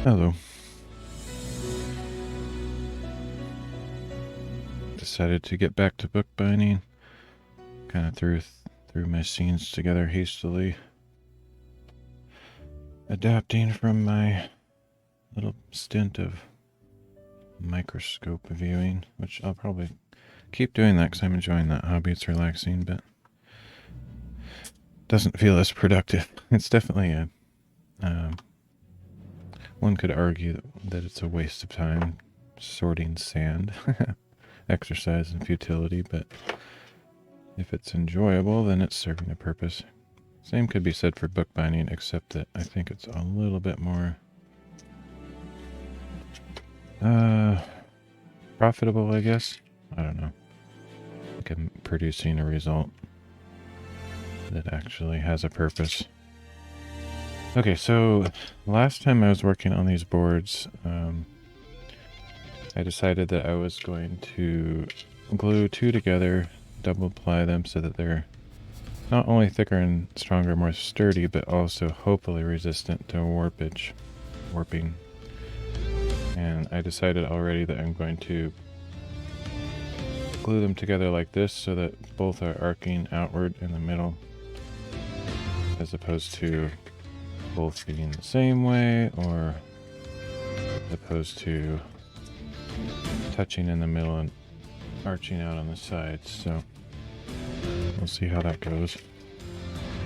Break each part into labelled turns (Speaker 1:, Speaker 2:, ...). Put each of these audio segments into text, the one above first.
Speaker 1: Hello. Decided to get back to bookbinding. Kind of threw my scenes together hastily. Adapting from my little stint of microscope viewing, which I'll probably keep doing that because I'm enjoying that hobby. It's relaxing, but doesn't feel as productive. It's definitely a one could argue that it's a waste of time sorting sand. Exercise and futility, but if it's enjoyable, then it's serving a purpose. Same could be said for bookbinding, except that I think it's a little bit more profitable, I guess. I don't know. I think I'm producing a result that actually has a purpose. Okay, so last time I was working on these boards, I decided that I was going to glue two together, double ply them so that they're not only thicker and stronger, more sturdy, but also hopefully resistant to warping. And I decided already that I'm going to glue them together like this so that both are arcing outward in the middle, as opposed to both being the same way, or as opposed to touching in the middle and arching out on the sides. So we'll see how that goes.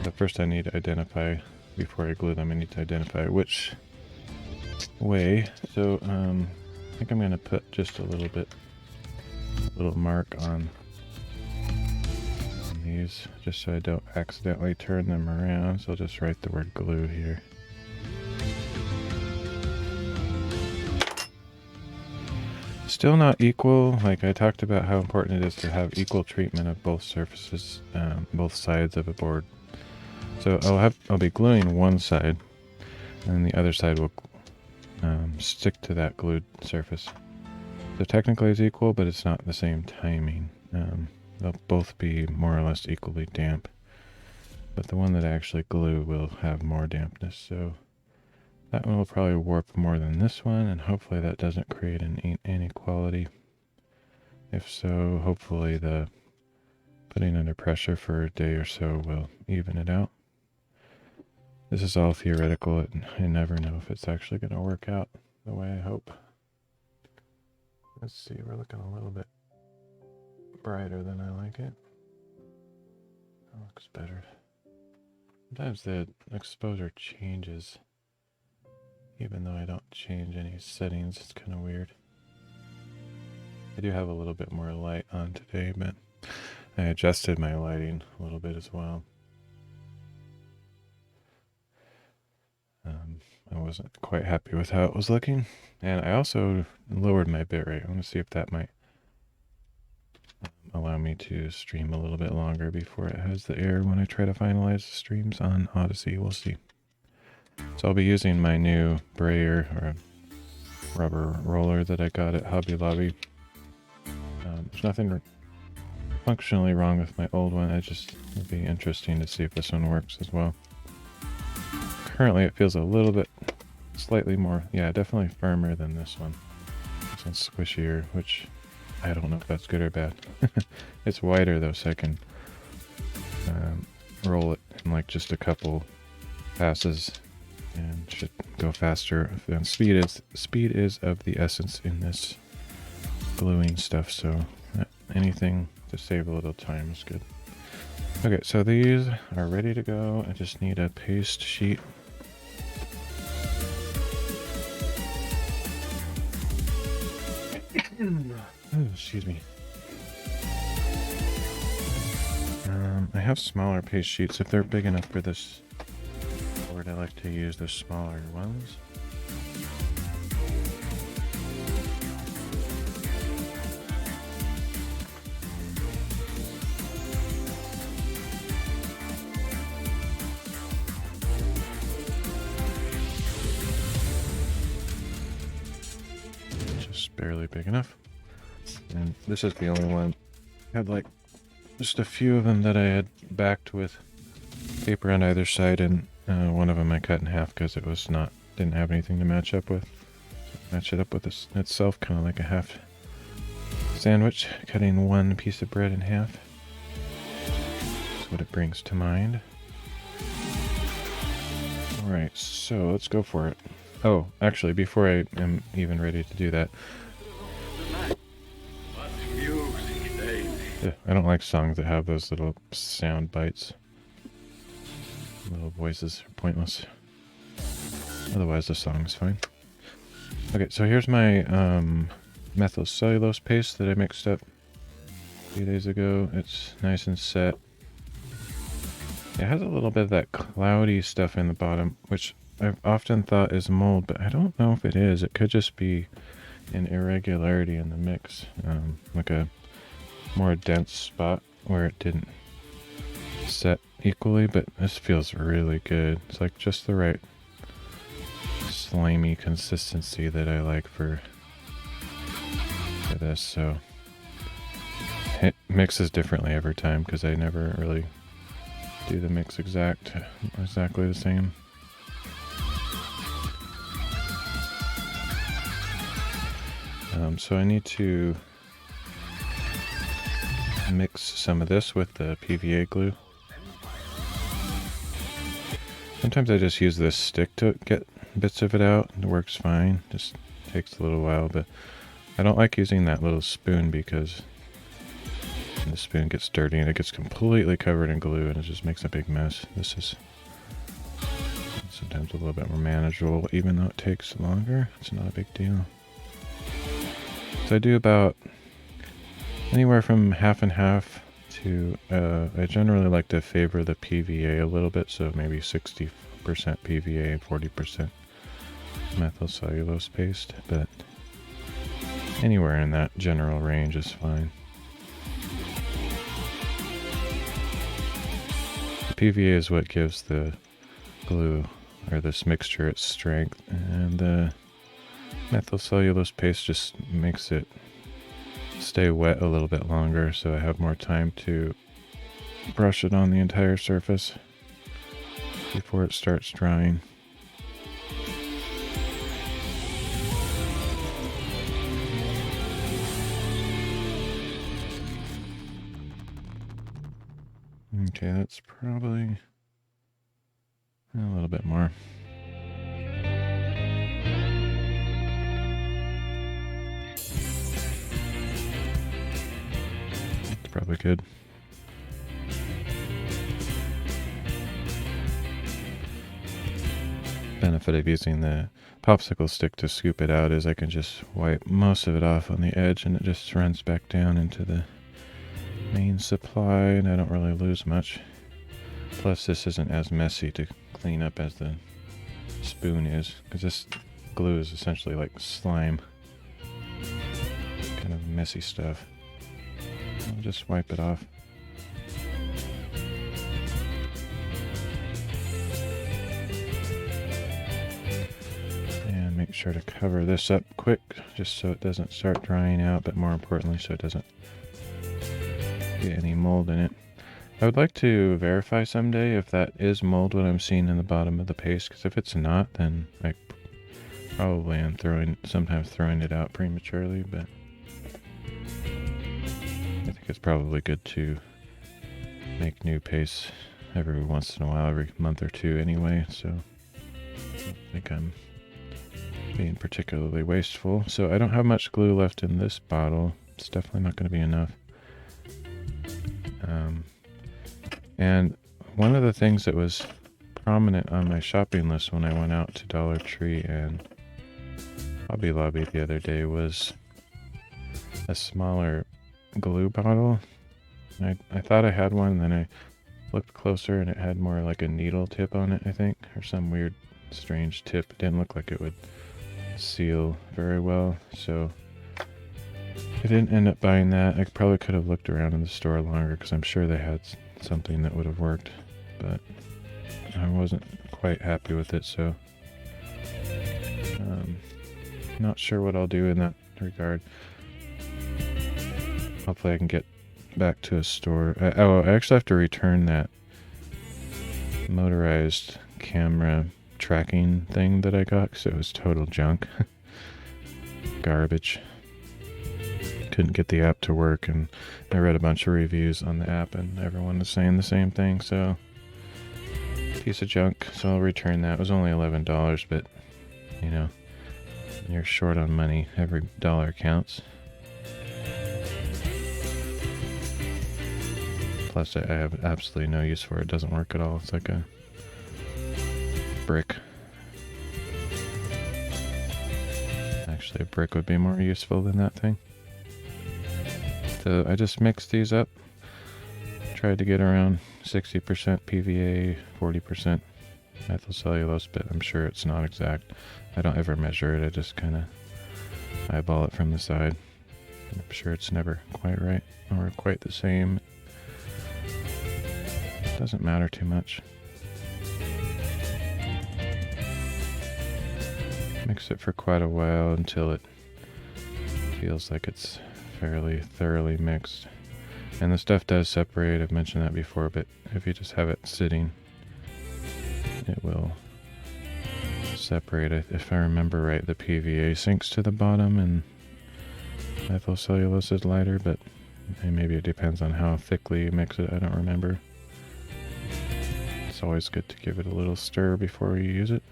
Speaker 1: But first I need to identify, before I glue them, I need to identify which way. So I think I'm going to put just a little mark on these, just so I don't accidentally turn them around. So I'll just write the word glue here. Still not equal. Like I talked about how important it is to have equal treatment of both surfaces, both sides of a board. So I'll be gluing one side, and the other side will stick to that glued surface. So technically it's equal, but it's not the same timing. They'll both be more or less equally damp, but the one that I actually glue will have more dampness. So that one will probably warp more than this one, and hopefully that doesn't create an inequality. If so, hopefully the putting under pressure for a day or so will even it out. This is all theoretical, and I never know if it's actually going to work out the way I hope. Let's see, we're looking a little bit brighter than I like it. That looks better. Sometimes the exposure changes even though I don't change any settings. It's kind of weird. I do have a little bit more light on today, but I adjusted my lighting a little bit as well. I wasn't quite happy with how it was looking, and I also lowered my bitrate. I want to see if that might allow me to stream a little bit longer before it has the error when I try to finalize the streams on Odysee. We'll see. So I'll be using my new brayer, or rubber roller that I got at Hobby Lobby. There's nothing functionally wrong with my old one. It'd be interesting to see if this one works as well. Currently it feels a little bit slightly more, yeah, definitely firmer than this one. This one's squishier, which I don't know if that's good or bad. It's wider though, so I can roll it in like just a couple passes and should go faster. And speed is of the essence in this gluing stuff, so anything to save a little time is good. Okay, so these are ready to go. I just need a paste sheet. Oh, excuse me. I have smaller paste sheets. If they're big enough for this board, I like to use the smaller ones. Barely big enough. And this is the only one. I had like just a few of them that I had backed with paper on either side, and one of them I cut in half because it was not didn't have anything to match up with. Match it up with itself, kind of like a half sandwich, cutting one piece of bread in half. That's what it brings to mind. Alright, so let's go for it. Oh, actually, before I am even ready to do that, I don't like songs that have those little sound bites. Little voices are pointless. Otherwise, the song is fine. Okay, so here's my methyl cellulose paste that I mixed up a few days ago. It's nice and set. It has a little bit of that cloudy stuff in the bottom, which I've often thought is mold, but I don't know if it is. It could just be an irregularity in the mix, like a more dense spot where it didn't set equally, but this feels really good. It's like just the right slimy consistency that I like for this, so it mixes differently every time because I never really do the mix exactly the same. So I need to mix some of this with the PVA glue. Sometimes I just use this stick to get bits of it out. It works fine. Just takes a little while, but I don't like using that little spoon because the spoon gets dirty and it gets completely covered in glue and it just makes a big mess. This is sometimes a little bit more manageable, even though it takes longer. It's not a big deal. So I do about anywhere from half and half to, I generally like to favor the PVA a little bit, so maybe 60% PVA and 40% methyl cellulose paste, but anywhere in that general range is fine. The PVA is what gives the glue, or this mixture, its strength, and the methyl cellulose paste just makes it stay wet a little bit longer, so I have more time to brush it on the entire surface before it starts drying. Okay, that's probably a little bit more. That's probably good. Benefit of using the popsicle stick to scoop it out is I can just wipe most of it off on the edge and it just runs back down into the main supply and I don't really lose much. Plus this isn't as messy to clean up as the spoon is, because this glue is essentially like slime, kind of messy stuff. I'll just wipe it off. And make sure to cover this up quick just so it doesn't start drying out, but more importantly so it doesn't get any mold in it. I would like to verify someday if that is mold what I'm seeing in the bottom of the paste, because if it's not, then I probably am sometimes throwing it out prematurely, but I think it's probably good to make new paste every once in a while, every month or two anyway, so I don't think I'm being particularly wasteful. So I don't have much glue left in this bottle. It's definitely not going to be enough. And one of the things that was prominent on my shopping list when I went out to Dollar Tree and Hobby Lobby the other day was a smaller glue bottle. I thought I had one, then I looked closer and it had more like a needle tip on it, I think, or some weird strange tip. It didn't look like it would seal very well, so I didn't end up buying that. I probably could have looked around in the store longer because I'm sure they had something that would have worked, but I wasn't quite happy with it, so not sure what I'll do in that regard. Hopefully I can get back to a store. I actually have to return that motorized camera tracking thing that I got because it was total junk. Garbage. Couldn't get the app to work, and I read a bunch of reviews on the app and everyone was saying the same thing, so piece of junk. So I'll return that. It was only $11, but you know, when you're short on money, every dollar counts. Plus I have absolutely no use for it. It doesn't work at all. It's like a brick. Actually, a brick would be more useful than that thing. So I just mixed these up. Tried to get around 60% PVA, 40% methyl cellulose, but I'm sure it's not exact. I don't ever measure it. I just kind of eyeball it from the side. I'm sure it's never quite right or quite the same. It doesn't matter too much. Mix it for quite a while until it feels like it's fairly thoroughly mixed. And the stuff does separate, I've mentioned that before, but if you just have it sitting, it will separate it. If I remember right, the PVA sinks to the bottom and methyl cellulose is lighter, but maybe it depends on how thickly you mix it, I don't remember. It's always good to give it a little stir before you use it.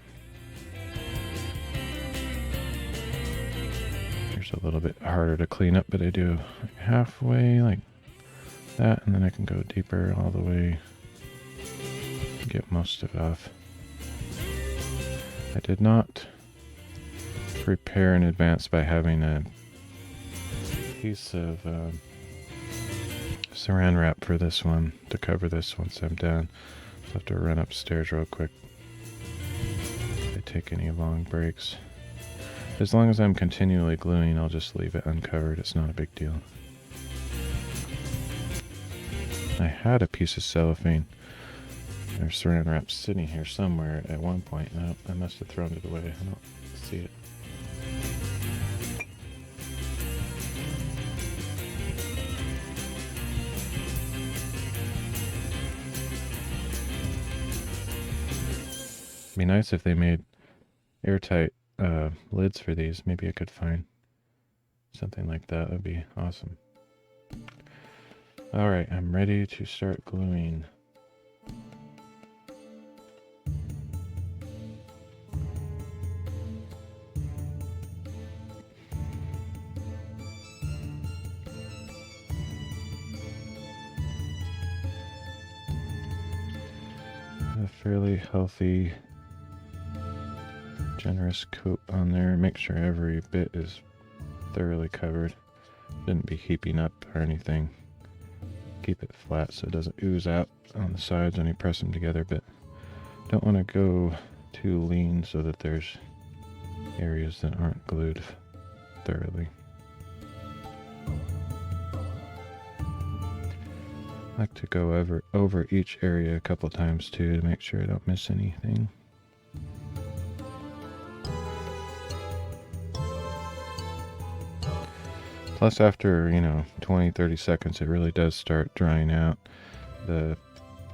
Speaker 1: A little bit harder to clean up, but I do like halfway like that, and then I can go deeper all the way, get most of it off. I did not prepare in advance by having a piece of saran wrap for this one to cover this once I'm done. So I have to run upstairs real quick if I take any long breaks. As long as I'm continually gluing, I'll just leave it uncovered. It's not a big deal. I had a piece of cellophane or saran wrap sitting here somewhere at one point. I must have thrown it away. I don't see it. It'd be nice if they made airtight lids for these. Maybe I could find something like that. That'd be awesome. Alright, I'm ready to start gluing. A fairly healthy, generous coat on there. Make sure every bit is thoroughly covered. Shouldn't be heaping up or anything. Keep it flat so it doesn't ooze out on the sides when you press them together, but don't want to go too lean so that there's areas that aren't glued thoroughly. I like to go over each area a couple times too to make sure I don't miss anything. Plus after, 20-30 seconds it really does start drying out. The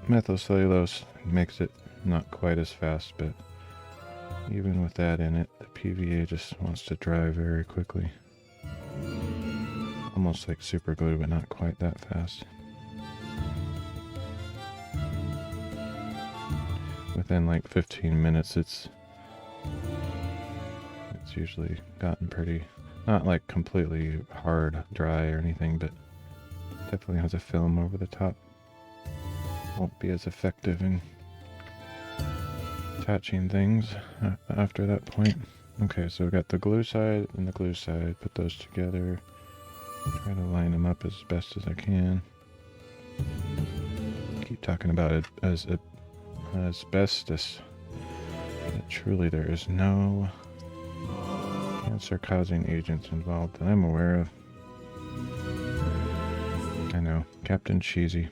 Speaker 1: methyl cellulose makes it not quite as fast, but even with that in it, the PVA just wants to dry very quickly. Almost like super glue, but not quite that fast. Within like 15 minutes it's usually gotten pretty, not like completely hard dry or anything, but definitely has a film over the top. Won't be as effective in attaching things after that point. Okay, so we've got the glue side and the glue side. Put those together. Try to line them up as best as I can. Keep talking about it as asbestos. But truly there is no cancer-causing agents involved that I'm aware of. I know, Captain Cheesy.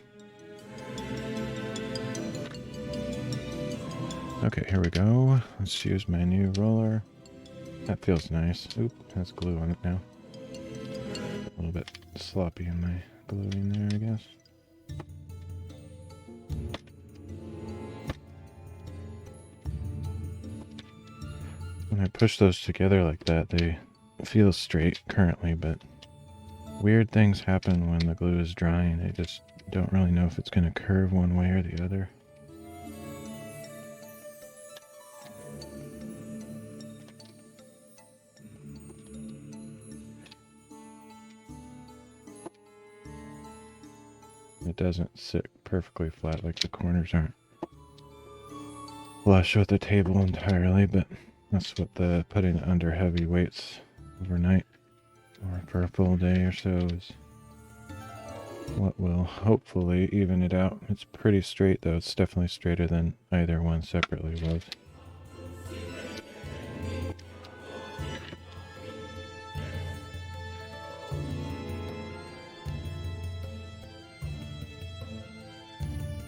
Speaker 1: Okay, here we go. Let's use my new roller. That feels nice. Oop, has glue on it now. A little bit sloppy in my gluing there, I guess. when I push those together like that, they feel straight currently, but weird things happen when the glue is drying. I just don't really know if it's going to curve one way or the other. It doesn't sit perfectly flat, like the corners aren't flush with the table entirely, but that's what the putting it under heavy weights overnight or for a full day or so is what will hopefully even it out. It's pretty straight though. It's definitely straighter than either one separately was.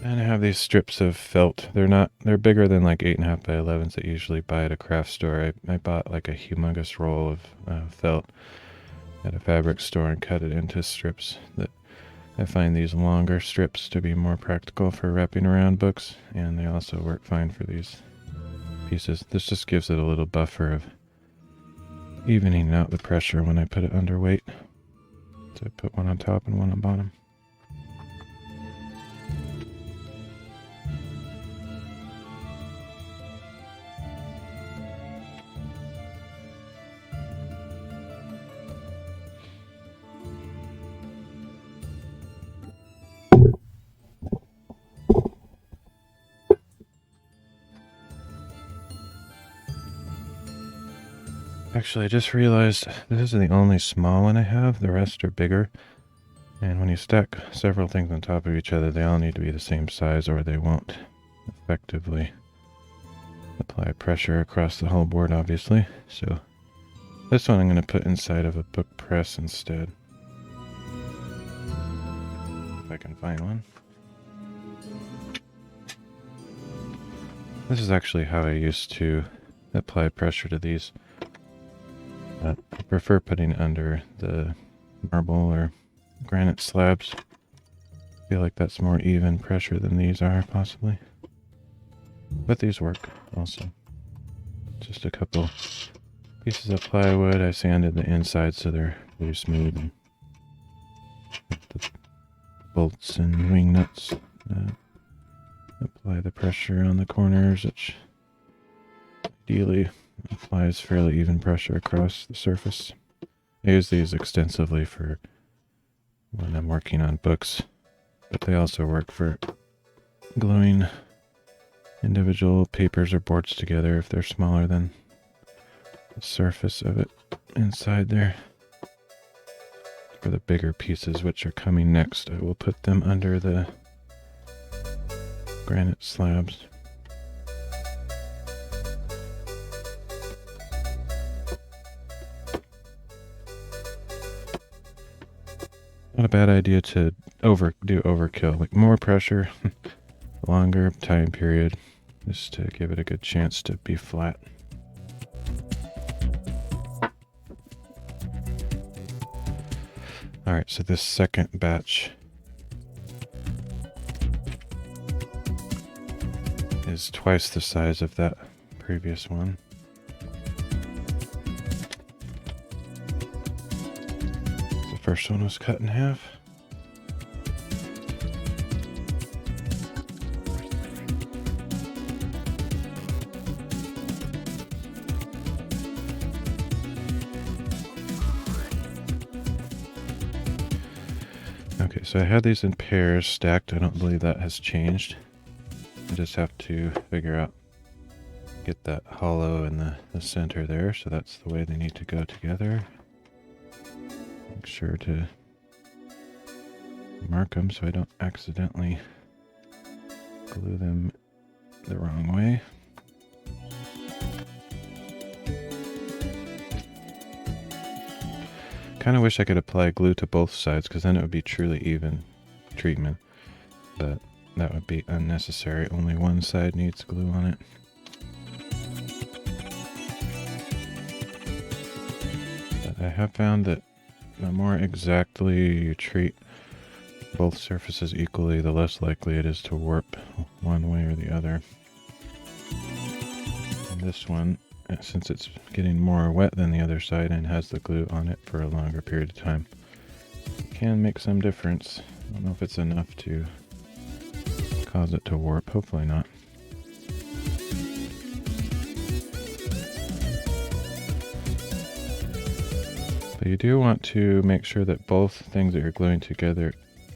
Speaker 1: And I have these strips of felt. They're bigger than like 8.5 by 11s that you usually buy at a craft store. I bought like a humongous roll of felt at a fabric store and cut it into strips. That I find these longer strips to be more practical for wrapping around books, and they also work fine for these pieces. This just gives it a little buffer of evening out the pressure when I put it under weight. So I put one on top and one on bottom. Actually, I just realized this is the only small one I have. The rest are bigger. And when you stack several things on top of each other, they all need to be the same size or they won't effectively apply pressure across the whole board, obviously. So this one I'm going to put inside of a book press instead. If I can find one. This is actually how I used to apply pressure to these. I prefer putting under the marble or granite slabs. I feel like that's more even pressure than these are, possibly. But these work also. Just a couple pieces of plywood. I sanded the inside so they're really smooth. And the bolts and wing nuts. Apply the pressure on the corners, which ideally applies fairly even pressure across the surface. I use these extensively for when I'm working on books, but they also work for gluing individual papers or boards together if they're smaller than the surface of it inside there. For the bigger pieces which are coming next, I will put them under the granite slabs. Not a bad idea to do overkill, like more pressure, longer time period, just to give it a good chance to be flat. Alright, so this second batch is twice the size of that previous one. The first one was cut in half. Okay, so I had these in pairs stacked. I don't believe that has changed. I just have to figure out, get that hollow in the center there, so that's the way they need to go together. Make sure to mark them so I don't accidentally glue them the wrong way. Kind of wish I could apply glue to both sides, because then it would be truly even treatment, but that would be unnecessary. Only one side needs glue on it. But I have found that the more exactly you treat both surfaces equally, the less likely it is to warp one way or the other. And this one since it's getting more wet than the other side and has the glue on it for a longer period of time, it can make some difference. I don't know if it's enough to cause it to warp. Hopefully not. But you do want to make sure that both things that you're gluing together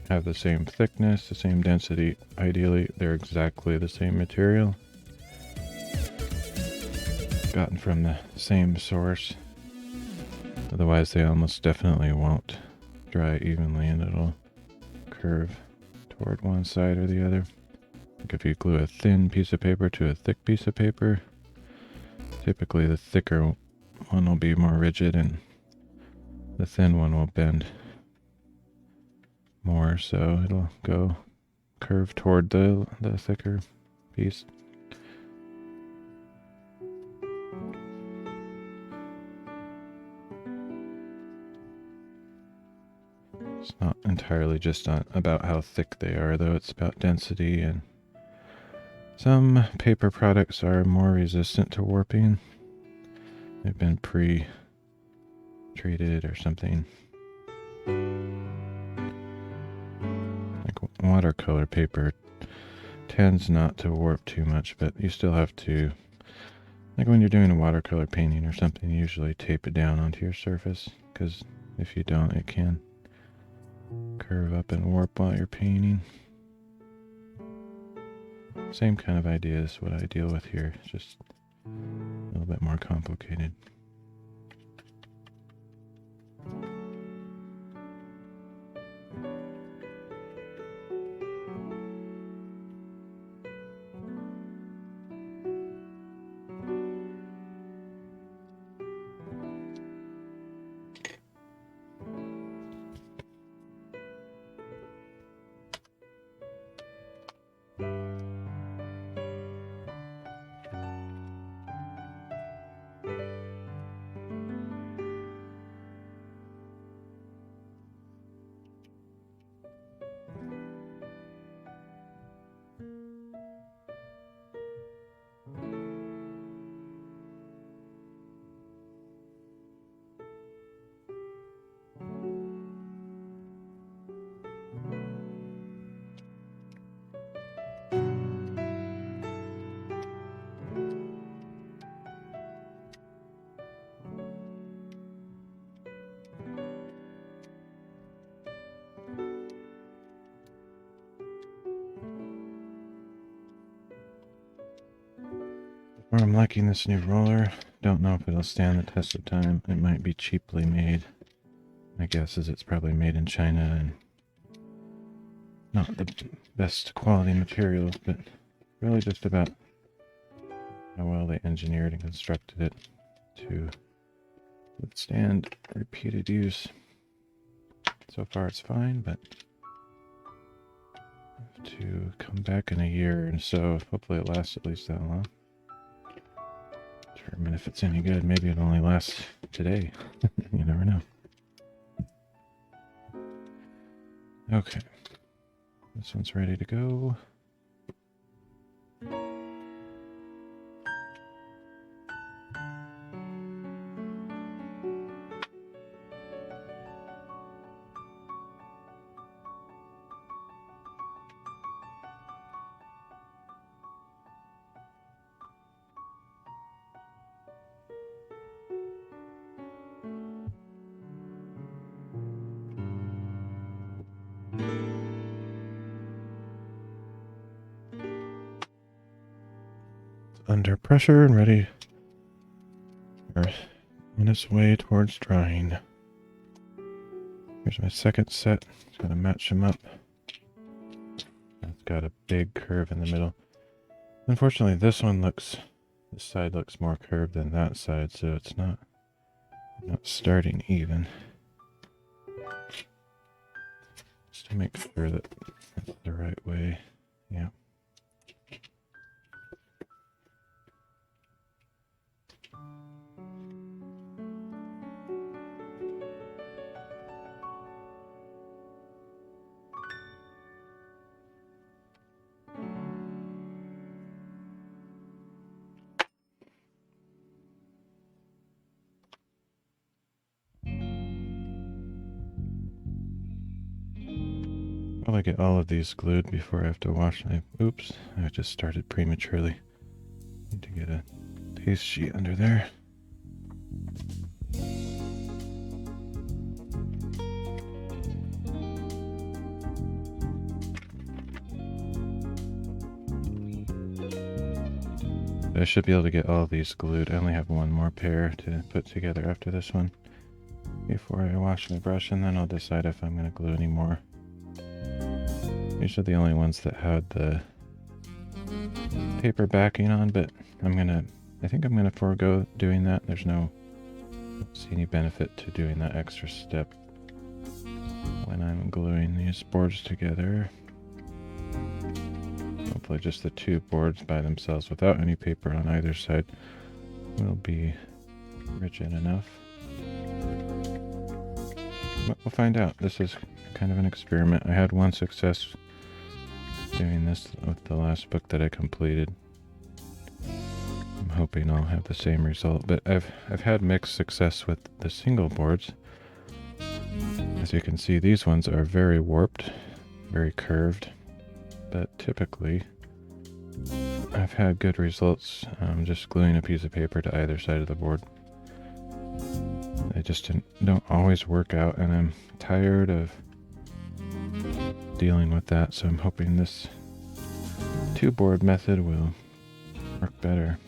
Speaker 1: have the same thickness, the same density. Ideally, they're exactly the same material, gotten from the same source. Otherwise, they almost definitely won't dry evenly and it'll curve toward one side or the other. Like if you glue a thin piece of paper to a thick piece of paper, typically the thicker one will be more rigid and the thin one will bend more, so it'll go curve toward the thicker piece. It's not entirely just about how thick they are, though. It's about density, and some paper products are more resistant to warping. They've been pre-treated or something. Like watercolor paper tends not to warp too much, but you still have to, like when you're doing a watercolor painting or something, you usually tape it down onto your surface, because if you don't, it can curve up and warp while you're painting. Same kind of idea is what I deal with here, just a little bit more complicated. I'm liking this new roller. Don't know if it'll stand the test of time. It might be cheaply made. My guess is it's probably made in China and not the best quality materials, but really just about how well they engineered and constructed it to withstand repeated use. So far it's fine, but I have to come back in a year and so hopefully it lasts at least that long. Determine if it's any good. Maybe it only lasts today. You never know. Okay. This one's ready to go. Under pressure and ready or on its way towards drying. Here's my second set. Just gotta match them up. It's got a big curve in the middle. Unfortunately, this side looks more curved than that side, so it's not starting even. Just to make sure that it's the right way. Yeah. Probably get all of these glued before I have to wash my... Oops, I just started prematurely. Need to get a paste sheet under there. I should be able to get all of these glued. I only have one more pair to put together after this one before I wash my brush, and then I'll decide if I'm going to glue any more. These are the only ones that had the paper backing on, but I think I'm gonna forego doing that. I don't see any benefit to doing that extra step when I'm gluing these boards together. Hopefully just the two boards by themselves without any paper on either side will be rigid enough. But we'll find out. This is kind of an experiment. I had one success doing this with the last book that I completed. I'm hoping I'll have the same result, but I've had mixed success with the single boards. As you can see, these ones are very warped, very curved, but typically I've had good results just gluing a piece of paper to either side of the board. They just don't always work out, and I'm tired of dealing with that, so I'm hoping this two-board method will work better.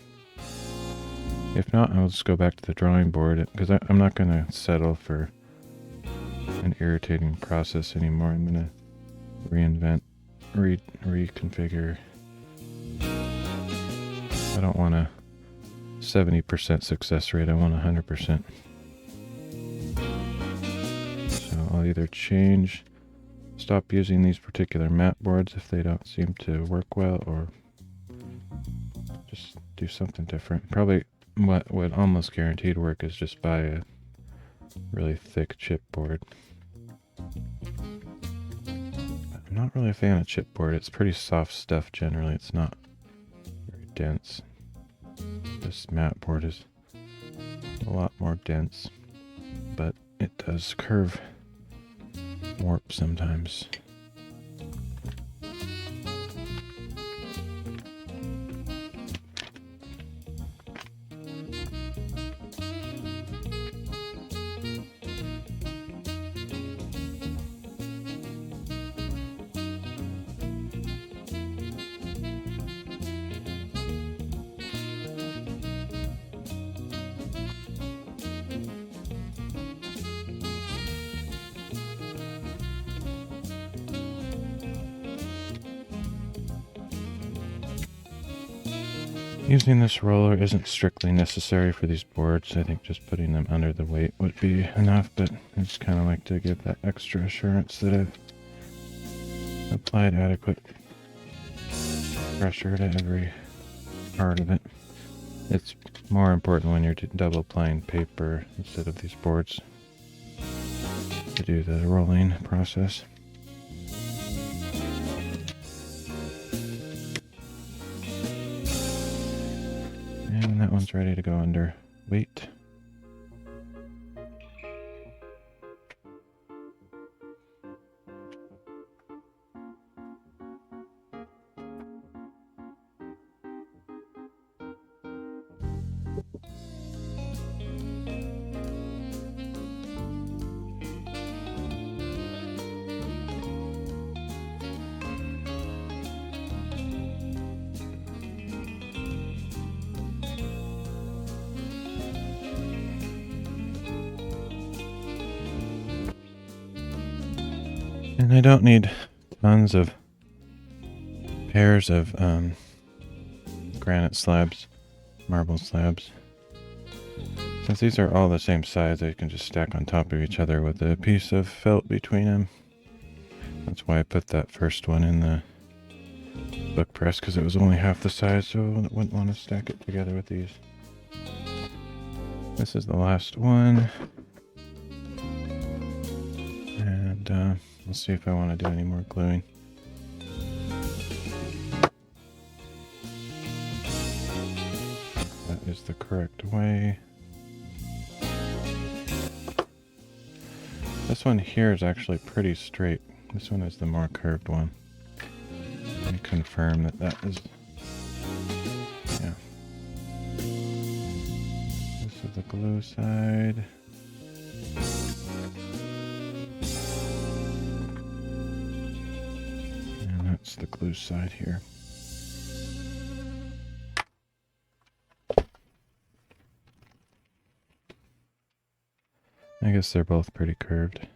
Speaker 1: If not, I'll just go back to the drawing board, because I'm not going to settle for an irritating process anymore. I'm going to reinvent, reconfigure. I don't want a 70% success rate, I want 100%. So I'll either stop using these particular matte boards if they don't seem to work well, or just do something different. Probably what would almost guaranteed work is just buy a really thick chipboard. I'm not really a fan of chipboard. It's pretty soft stuff generally. It's not very dense. This matte board is a lot more dense, but it does curve, warp sometimes. Using this roller isn't strictly necessary for these boards. I think just putting them under the weight would be enough, but I just kind of like to give that extra assurance that I've applied adequate pressure to every part of it. It's more important when you're double plying paper instead of these boards to do the rolling process. And that one's ready to go under weight. And I don't need tons of pairs of granite slabs, marble slabs. Since these are all the same size, I can just stack on top of each other with a piece of felt between them. That's why I put that first one in the book press, because it was only half the size, so I wouldn't want to stack it together with these. This is the last one. And we'll see if I want to do any more gluing. That is the correct way. This one here is actually pretty straight This one is the more curved one. Let me confirm that that is... Yeah. This is the glue side. And that's the glue side here. I guess they're both pretty curved.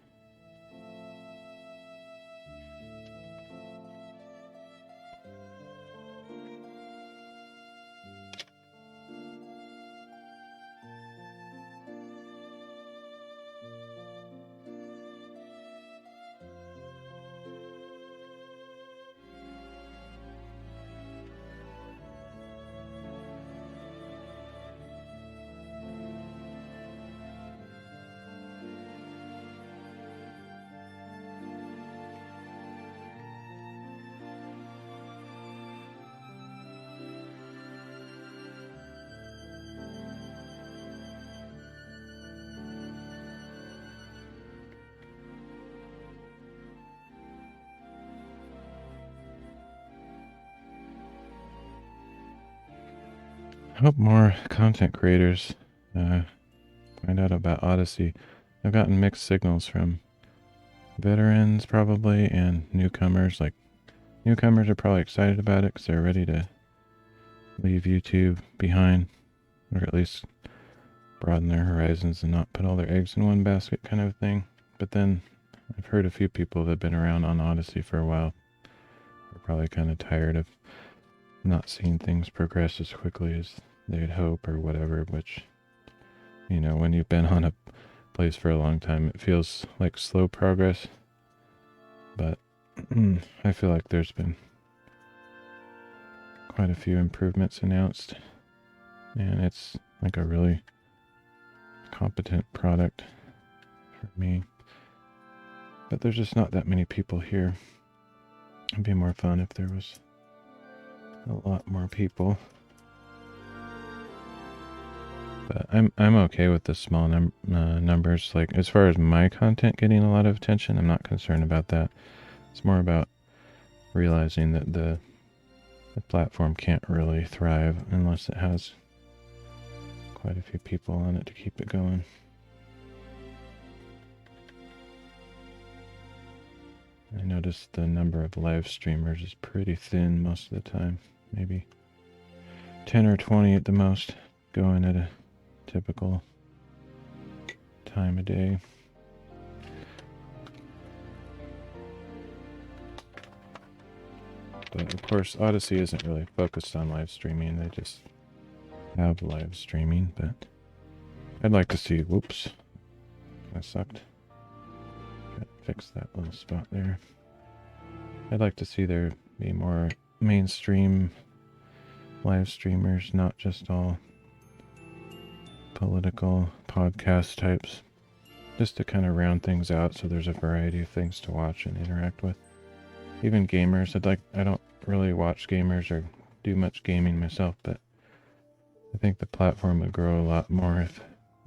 Speaker 1: I hope more content creators find out about Odysee. I've gotten mixed signals from veterans probably and newcomers. Like, newcomers are probably excited about it because they're ready to leave YouTube behind, or at least broaden their horizons and not put all their eggs in one basket kind of thing. But then I've heard a few people that have been around on Odysee for a while are probably kind of tired of not seeing things progress as quickly as they'd hope or whatever, which, you know, when you've been on a place for a long time, it feels like slow progress. But I feel like there's been quite a few improvements announced, and it's like a really competent product for me. But there's just not that many people here. It'd be more fun if there was a lot more people. But I'm okay with the small numbers. Like, as far as my content getting a lot of attention, I'm not concerned about that. It's more about realizing that the platform can't really thrive unless it has quite a few people on it to keep it going. I noticed the number of live streamers is pretty thin most of the time. Maybe 10 or 20 at the most going at a typical time of day. But of course, Odysee isn't really focused on live streaming. They just have live streaming, but I'd like to see, whoops, that sucked. Gotta fix that little spot there. I'd like to see there be more mainstream live streamers, not just all political podcast types, just to kind of round things out so there's a variety of things to watch and interact with. Even gamers, I don't really watch gamers or do much gaming myself, but I think the platform would grow a lot more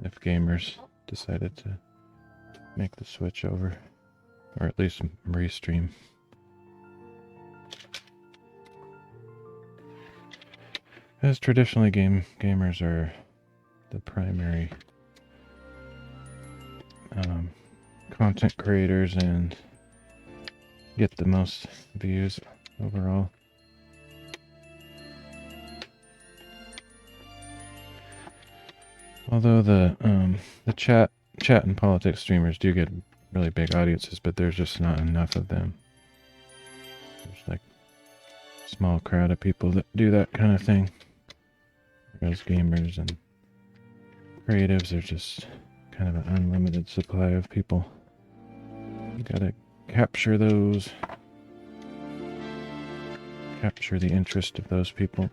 Speaker 1: if gamers decided to make the switch over, or at least restream. As traditionally gamers are the primary content creators and get the most views overall. Although the chat and politics streamers do get really big audiences, but there's just not enough of them. There's like a small crowd of people that do that kind of thing. Whereas gamers and creatives are just kind of an unlimited supply of people. You gotta capture those. Capture the interest of those people.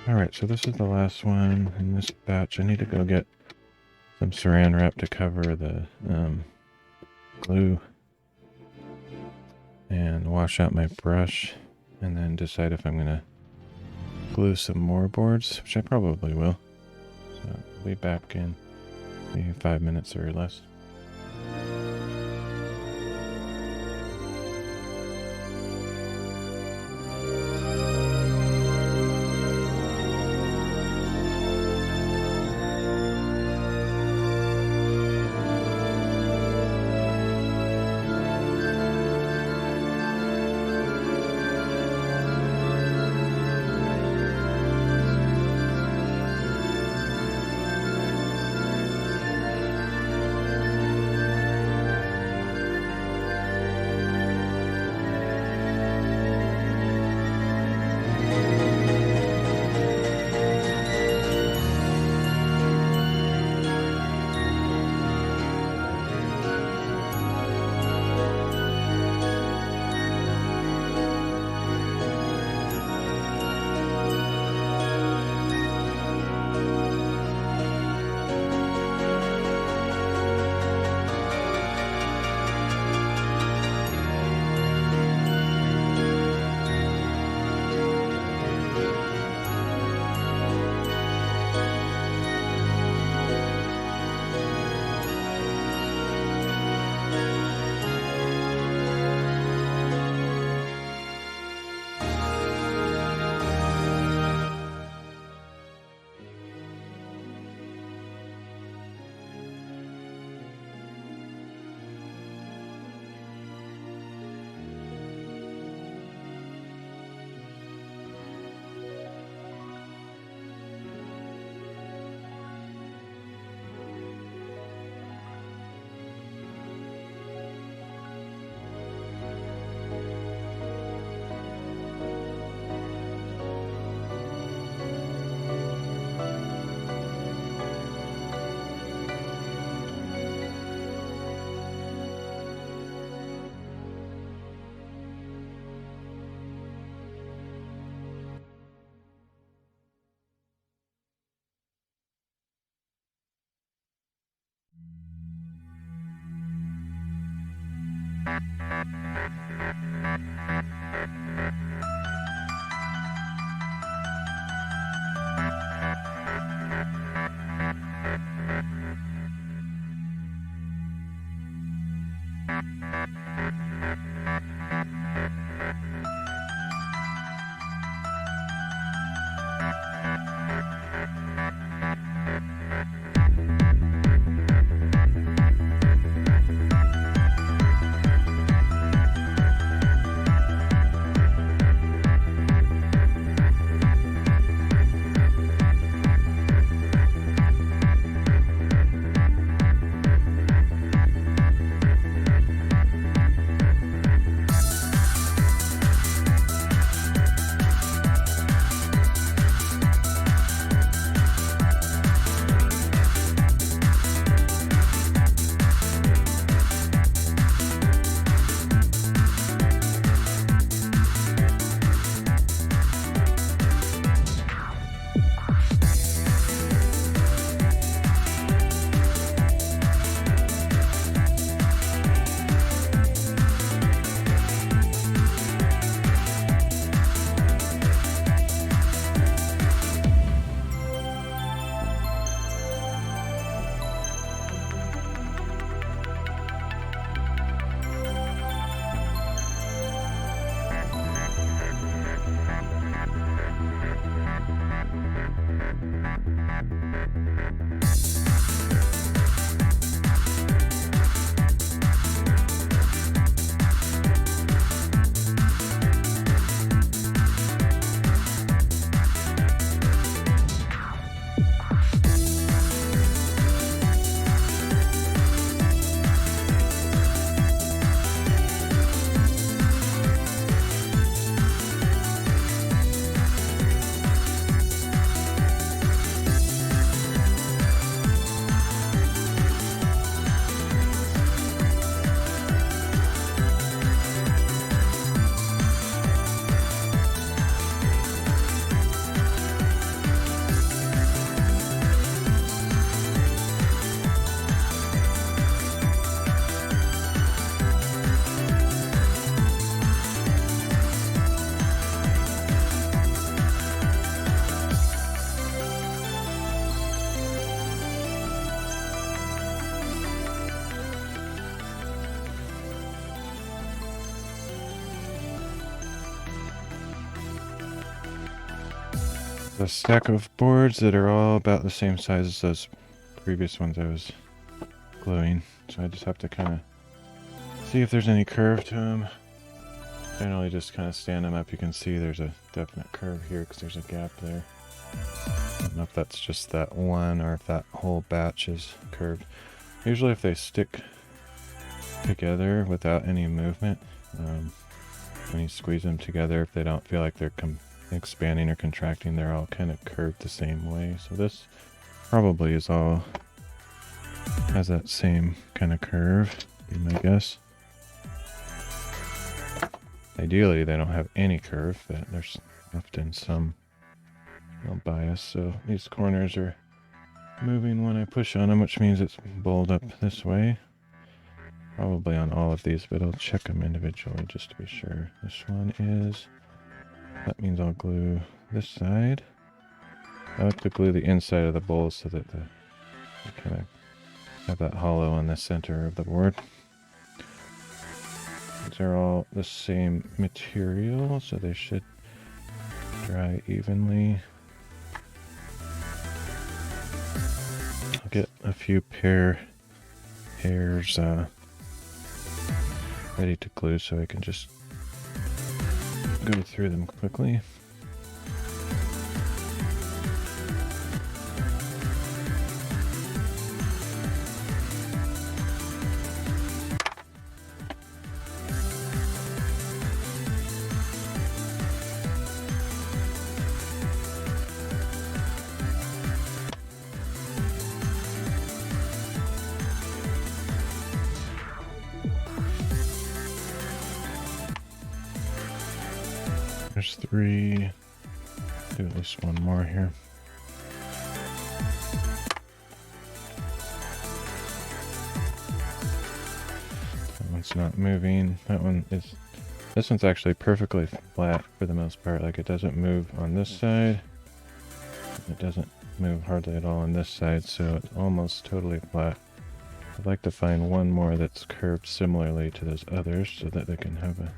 Speaker 1: Alright, so this is the last one in this batch. I need to go get some saran wrap to cover the glue and wash out my brush, and then decide if I'm going to glue some more boards, which I probably will. So I'll be back in maybe 5 minutes or less. a stack of boards that are all about the same size as those previous ones I was gluing. So I just have to kind of see if there's any curve to them. Generally just kind of stand them up. You can see there's a definite curve here because there's a gap there. I don't know if that's just that one or if that whole batch is curved. Usually if they stick together without any movement, when you squeeze them together, if they don't feel like they're expanding or contracting, they're all kind of curved the same way. So this probably is all has that same kind of curve, be my guess. Ideally they don't have any curve, but there's often some bias. So these corners are moving when I push on them, which means it's bowled up this way. Probably on all of these, but I'll check them individually just to be sure. This one is, that means I'll glue this side. I like to glue the inside of the bowl so that I kind of have that hollow on the center of the board. These are all the same material, so they should dry evenly. I'll get a few pairs ready to glue so I can just go through them quickly. There's 3. Do at least one more here. That one's not moving. That one is. This one's actually perfectly flat for the most part. Like it doesn't move on this side. It doesn't move hardly at all on this side, so it's almost totally flat. I'd like to find one more that's curved similarly to those others so that they can have a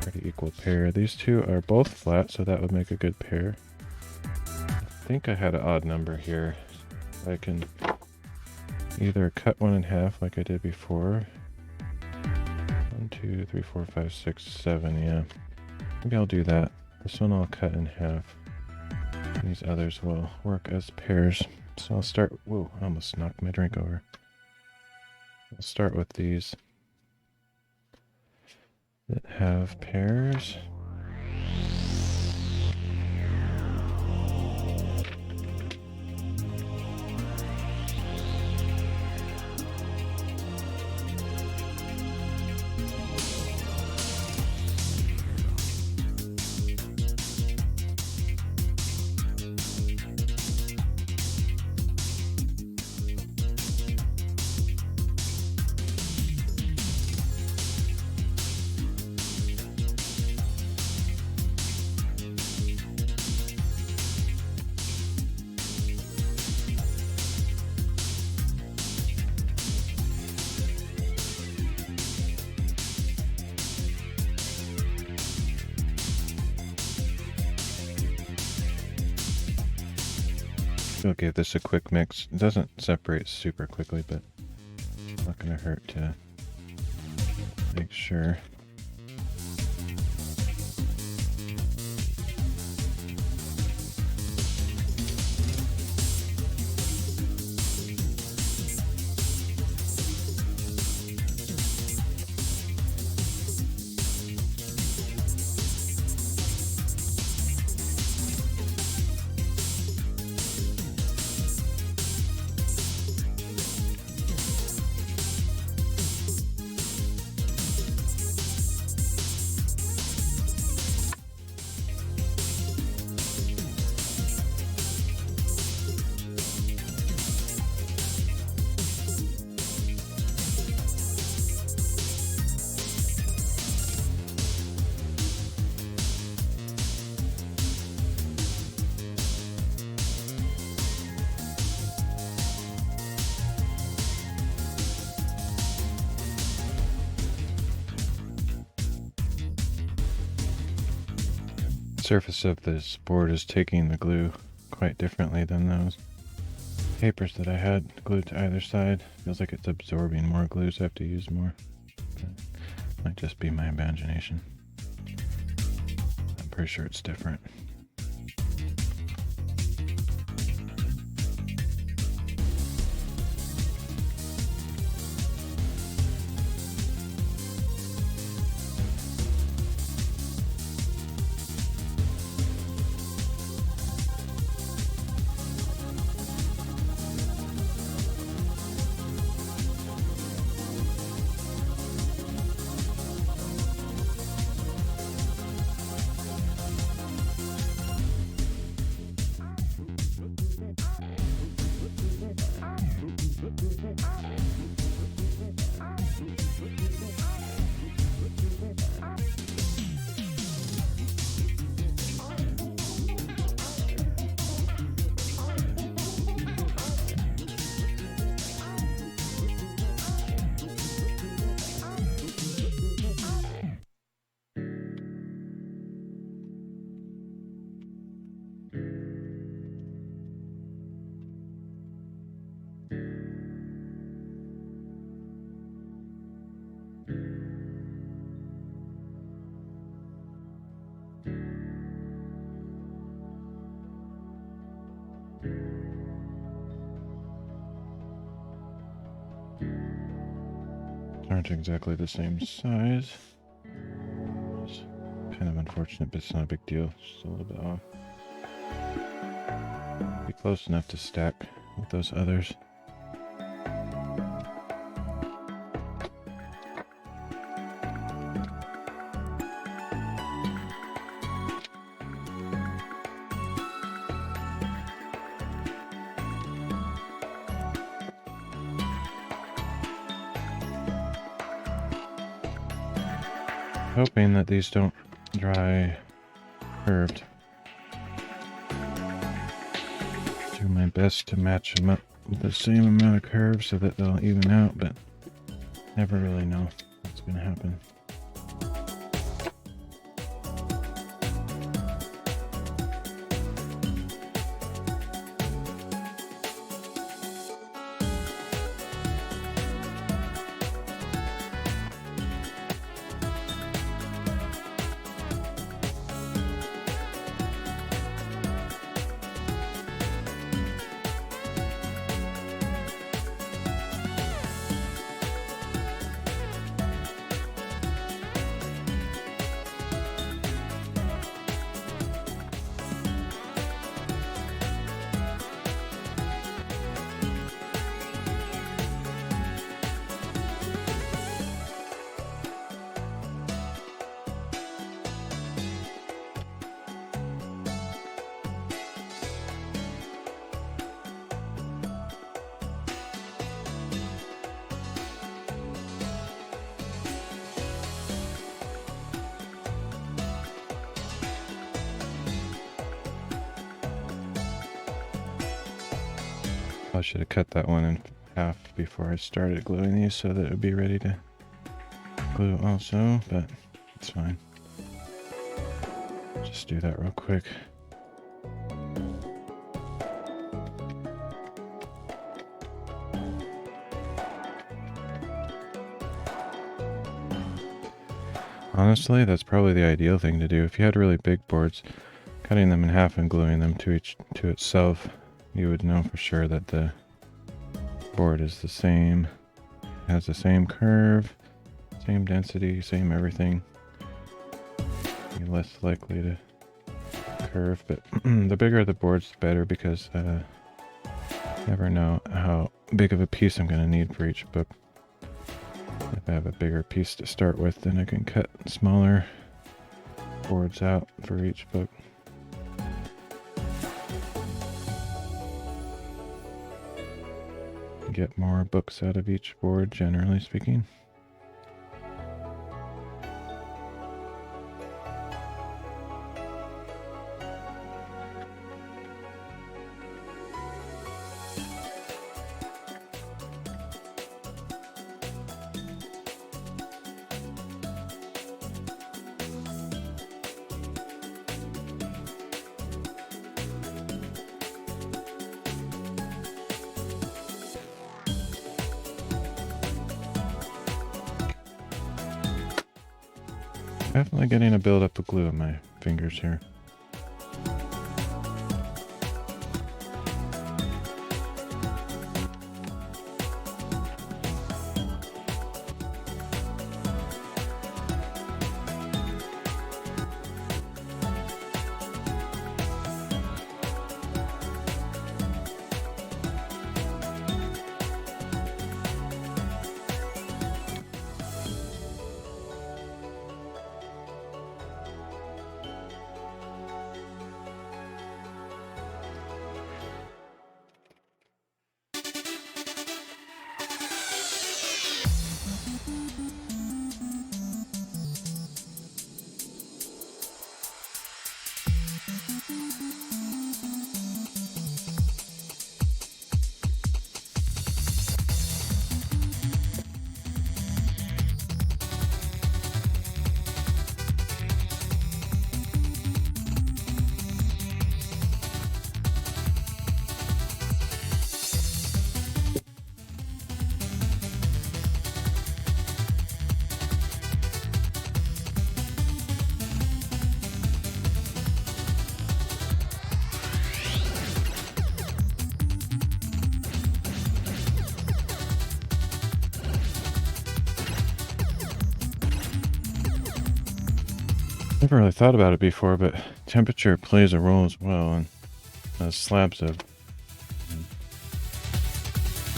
Speaker 1: pretty equal pair. These two are both flat, so that would make a good pair. I think I had an odd number here. I can either cut one in half like I did before. 1, 2, 3, 4, 5, 6, 7, yeah. Maybe I'll do that. This one I'll cut in half. These others will work as pairs. So I'll start, whoa, I almost knocked my drink over. I'll start with these that have pairs. I'll give this a quick mix. It doesn't separate super quickly, but it's not going to hurt to make sure. surface of this board is taking the glue quite differently than those papers that I had glued to either side. Feels like it's absorbing more glue, so I have to use more. But might just be my imagination. I'm pretty sure it's different. Aren't exactly the same size. It's kind of unfortunate, but it's not a big deal. Just a little bit off. Be close enough to stack with those others. Hoping that these don't dry curved. Do my best to match them up with the same amount of curve so that they'll even out, but never really know what's going to happen. I should have cut that one in half before I started gluing these so that it would be ready to glue also, but it's fine. Just do that real quick. Honestly, that's probably the ideal thing to do. If you had really big boards, cutting them in half and gluing them to itself, you would know for sure that the board is the same, has the same curve, same density, same everything. Be less likely to curve, but the bigger the boards, the better, because you never know how big of a piece I'm going to need for each book. If I have a bigger piece to start with, then I can cut smaller boards out for each book. Get more books out of each board, generally speaking. Definitely getting a buildup of glue in my fingers here. Never really thought about it before, but temperature plays a role as well. And slabs of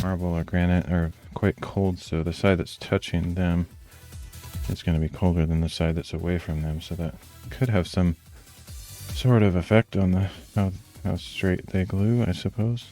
Speaker 1: marble or granite are quite cold, so the side that's touching them is going to be colder than the side that's away from them. So that could have some sort of effect on the how straight they glue, I suppose.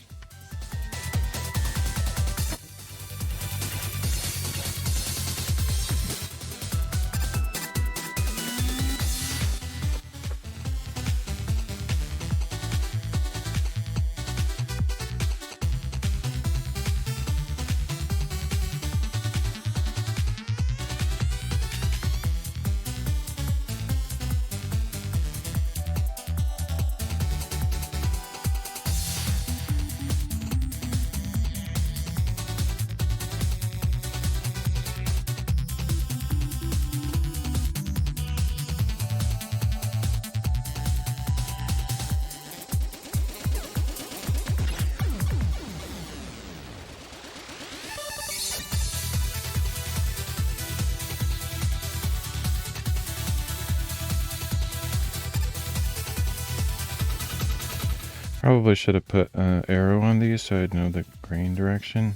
Speaker 1: Probably should have put an arrow on these so I'd know the grain direction.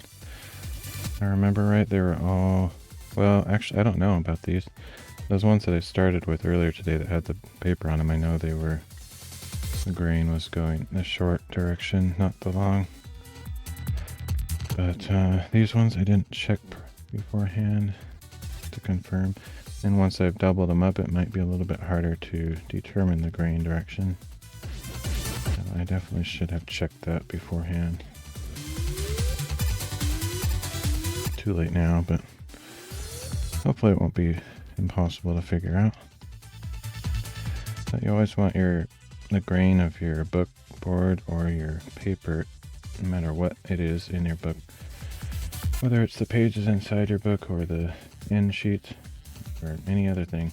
Speaker 1: If I remember right, they were all... Well, actually, I don't know about these. Those ones that I started with earlier today that had the paper on them, I know they were... The grain was going the short direction, not the long. But these ones I didn't check beforehand to confirm. And once I've doubled them up, it might be a little bit harder to determine the grain direction. I definitely should have checked that beforehand. Too late now, but hopefully it won't be impossible to figure out. But you always want the grain of your book board or your paper, no matter what it is in your book, whether it's the pages inside your book or the end sheet or any other thing.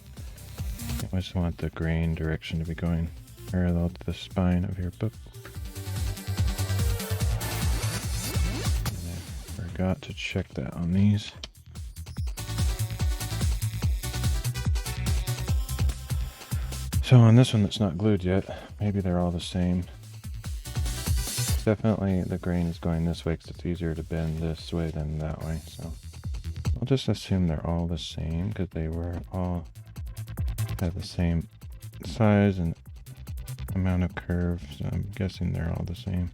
Speaker 1: You always want the grain direction to be going parallel to the spine of your book. And I forgot to check that on these. So on this one that's not glued yet, maybe they're all the same. Definitely the grain is going this way because it's easier to bend this way than that way. So I'll just assume they're all the same because they were all had the same size and amount of curve, so I'm guessing they're all the same.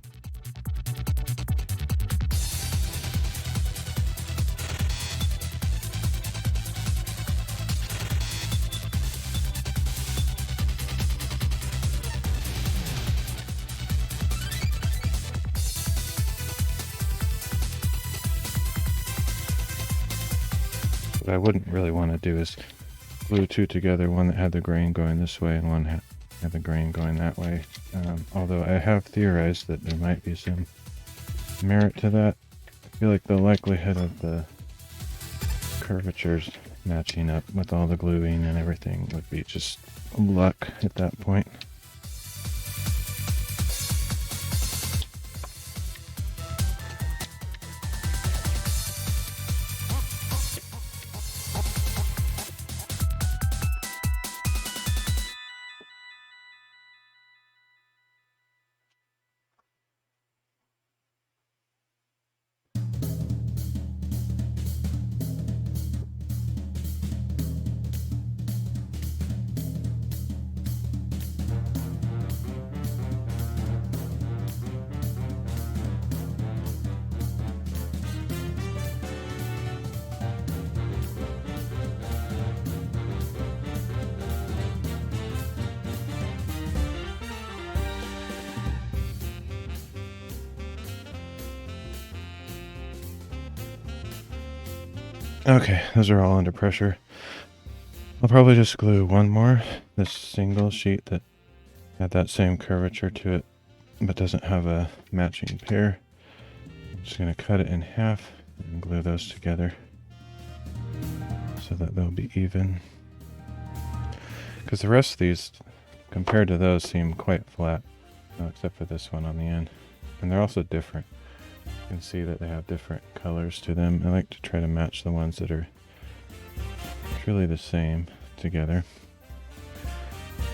Speaker 1: What I wouldn't really want to do is glue two together, one that had the grain going this way and one had the grain going that way. Although I have theorized that there might be some merit to that. I feel like the likelihood of the curvatures matching up with all the gluing and everything would be just luck at that point. Okay, those are all under pressure. I'll probably just glue one more, this single sheet that had that same curvature to it, but doesn't have a matching pair. I'm just going to cut it in half and glue those together so that they'll be even. Because the rest of these, compared to those, seem quite flat, except for this one on the end. And they're also different. You can see that they have different colors to them. I like to try to match the ones that are truly the same together.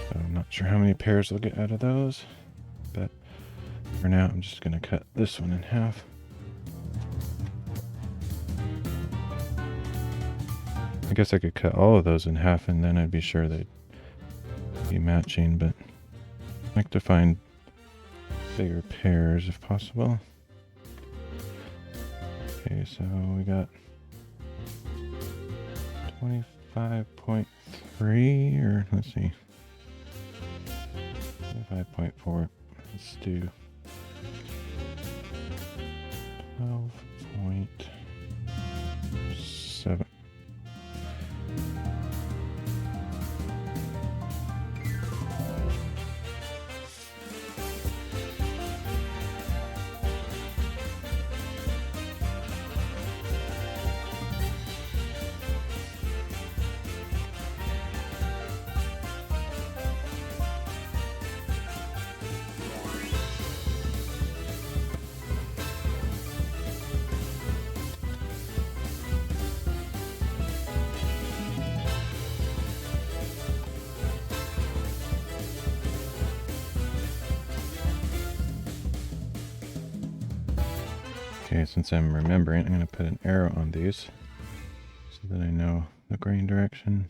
Speaker 1: So I'm not sure how many pairs I'll get out of those, but for now I'm just going to cut this one in half. I guess I could cut all of those in half and then I'd be sure they'd be matching, but I like to find bigger pairs if possible. Okay, so we got 25.3, or let's see, 25.4. Let's do 12.7. Okay, since I'm remembering, I'm going to put an arrow on these so that I know the grain direction.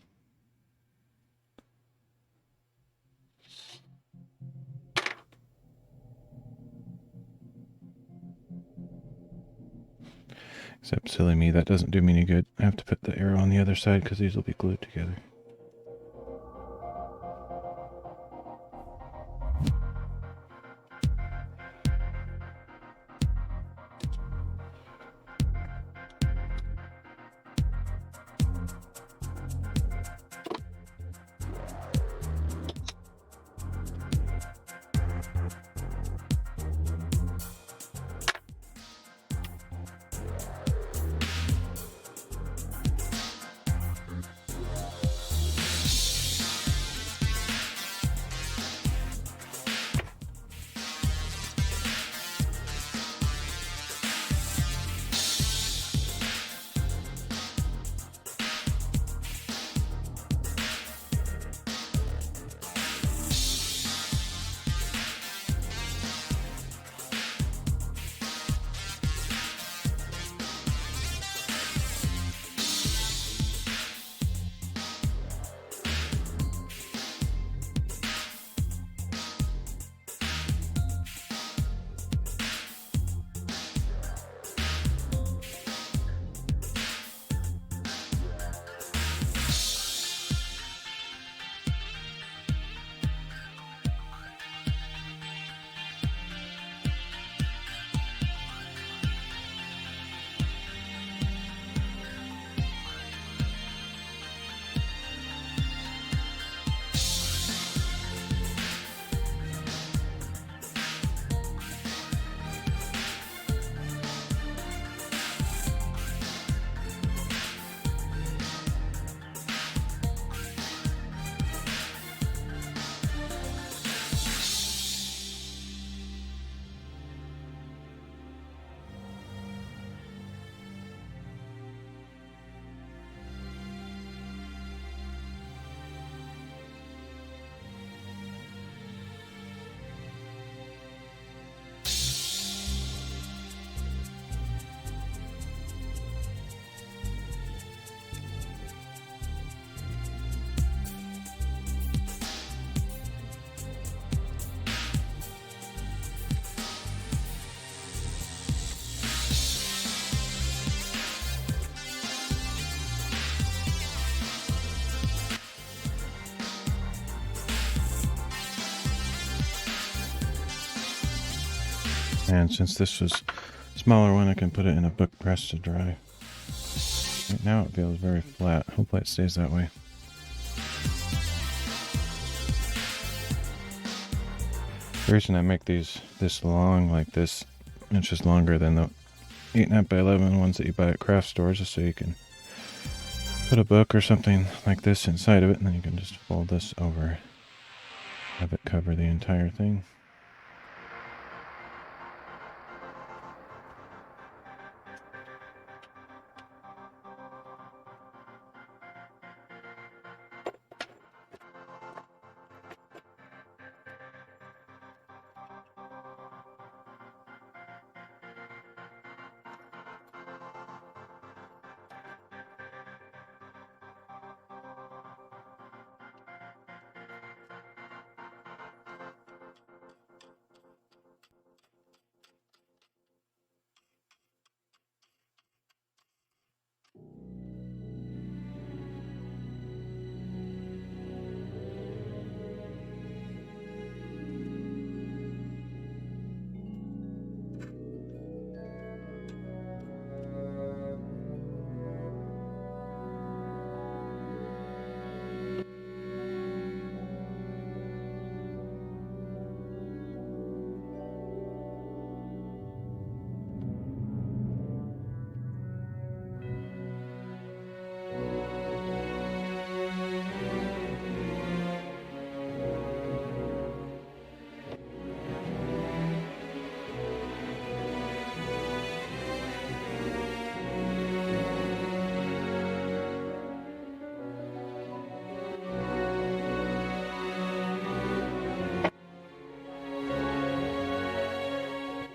Speaker 1: Except silly me, that doesn't do me any good. I have to put the arrow on the other side because these will be glued together. And since this was a smaller one, I can put it in a book press to dry. Right now it feels very flat. Hopefully it stays that way. The reason I make these this long, like this, inches longer than the 8.5 by 11 ones that you buy at craft stores, just so you can put a book or something like this inside of it, and then you can just fold this over, have it cover the entire thing.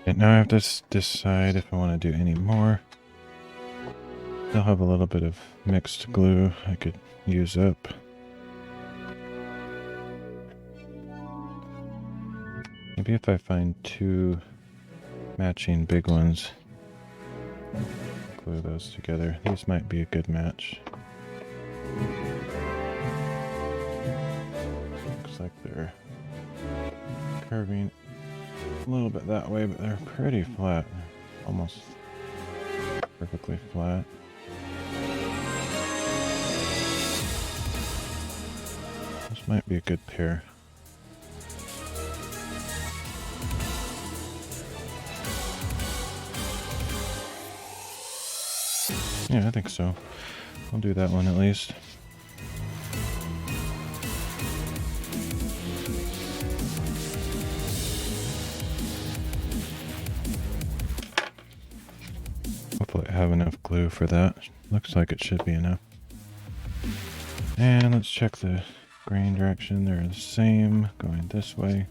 Speaker 1: And now I have to decide if I want to do any more. I'll have a little bit of mixed glue I could use up. Maybe if I find 2 matching big ones, glue those together. These might be a good match. Looks like they're curving a little bit that way, but they're pretty flat. Almost perfectly flat. This might be a good pair. Yeah, I think so. I'll do that one at least. Hopefully I have enough glue for that. Looks like it should be enough. And let's check the grain direction. They're the same, going this way.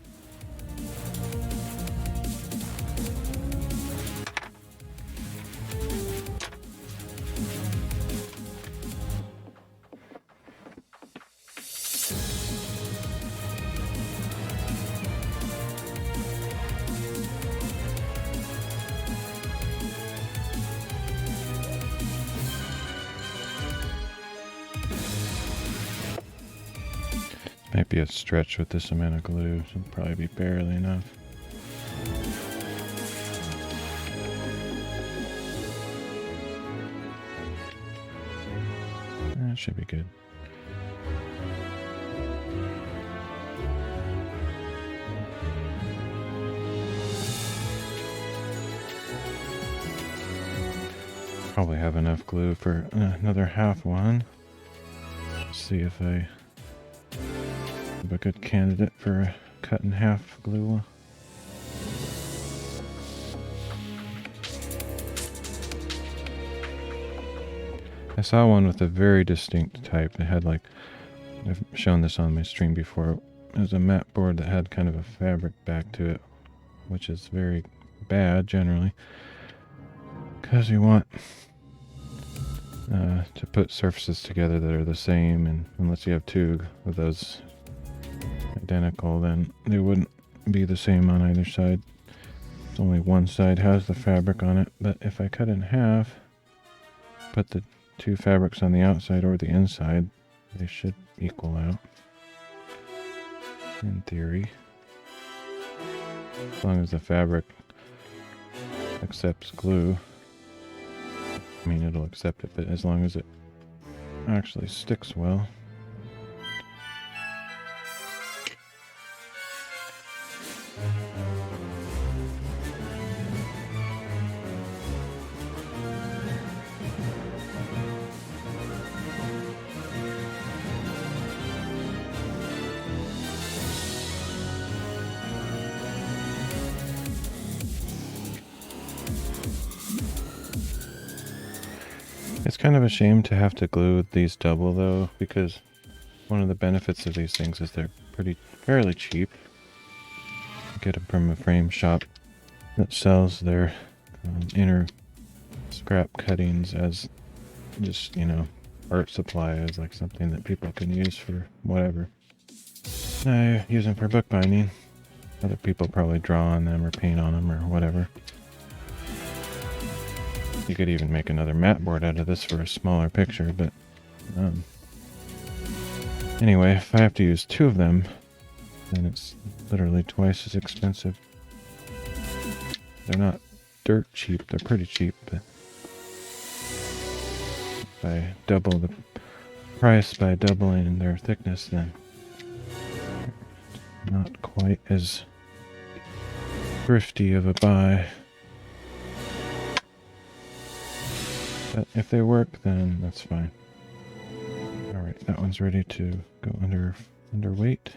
Speaker 1: Might be a stretch with this amount of glue, so it'll probably be barely enough. That should be good. Probably have enough glue for another half one. Let's see if I have a good candidate for a cut in half glue. I saw one with a very distinct type. It had, like, I've shown this on my stream before. It was a mat board that had kind of a fabric back to it, which is very bad generally, because you want to put surfaces together that are the same, and unless you have 2 of those identical, then they wouldn't be the same on either side. It's only one side has the fabric on it, but if I cut in half, put the 2 fabrics on the outside or the inside, they should equal out, in theory, as long as the fabric accepts glue. I mean, it'll accept it, but as long as it actually sticks well. It's kind of a shame to have to glue these double though, because one of the benefits of these things is they're fairly cheap. You get them from a frame shop that sells their inner scrap cuttings as just, you know, art supply, as like something that people can use for whatever. I use them for bookbinding. Other people probably draw on them or paint on them or whatever. You could even make another mat board out of this for a smaller picture, but anyway, if I have to use 2 of them, then it's literally twice as expensive. They're not dirt cheap, they're pretty cheap, but if I double the price by doubling their thickness, then not quite as thrifty of a buy. But if they work, then that's fine. Alright, that one's ready to go underweight.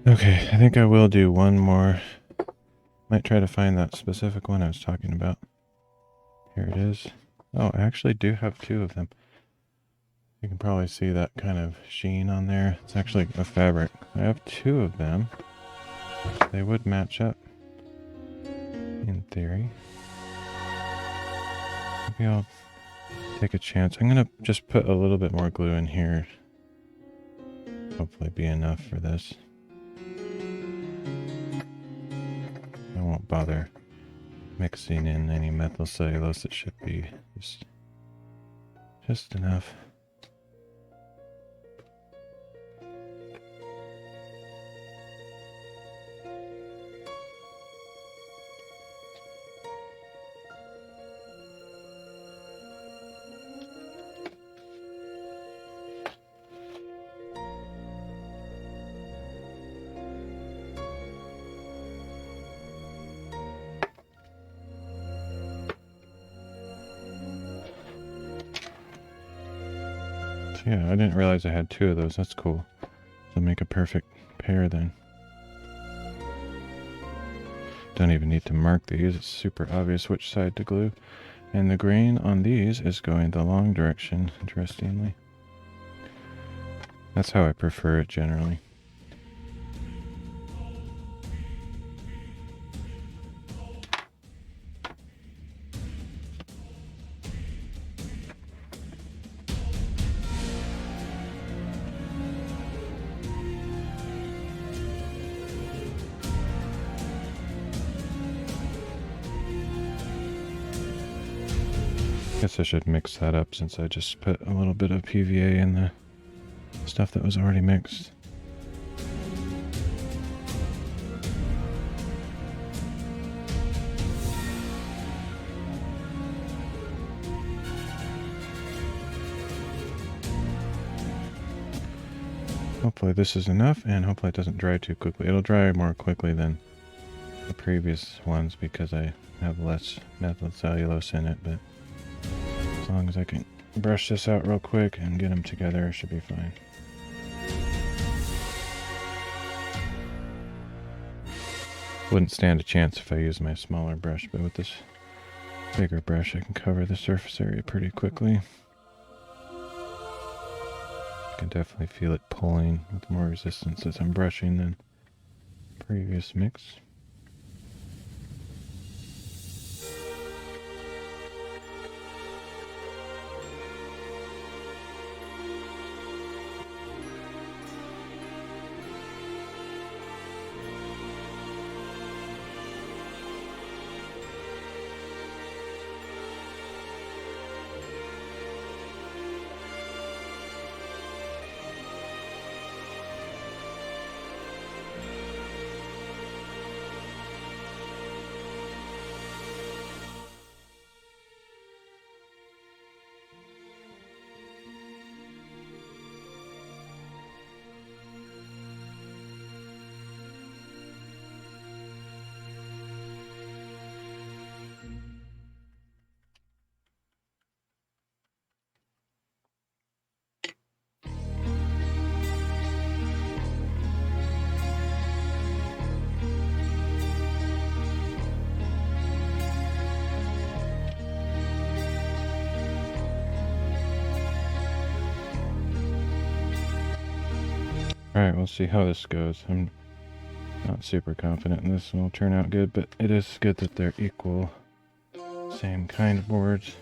Speaker 1: Okay, I think I will do one more. Might try to find that specific one I was talking about. Here it is. Oh, I actually do have 2 of them. You can probably see that kind of sheen on there. It's actually a fabric. I have 2 of them. They would match up, in theory. Maybe I'll take a chance. I'm gonna just put a little bit more glue in here. Hopefully be enough for this. I won't bother mixing in any methyl cellulose. It should be just enough. Yeah, I didn't realize I had 2 of those. That's cool. So make a perfect pair then. Don't even need to mark these. It's super obvious which side to glue. And the grain on these is going the long direction, interestingly. That's how I prefer it generally. Guess I should mix that up since I just put a little bit of PVA in the stuff that was already mixed. Hopefully this is enough, and hopefully it doesn't dry too quickly. It'll dry more quickly than the previous ones because I have less methyl cellulose in it, but as long as I can brush this out real quick and get them together, it should be fine. Wouldn't stand a chance if I use my smaller brush, but with this bigger brush I can cover the surface area pretty quickly. can definitely feel it pulling with more resistance as I'm brushing than previous mix. Alright, we'll see how this goes. I'm not super confident in this one will turn out good, but it is good that they're equal, same kind of boards.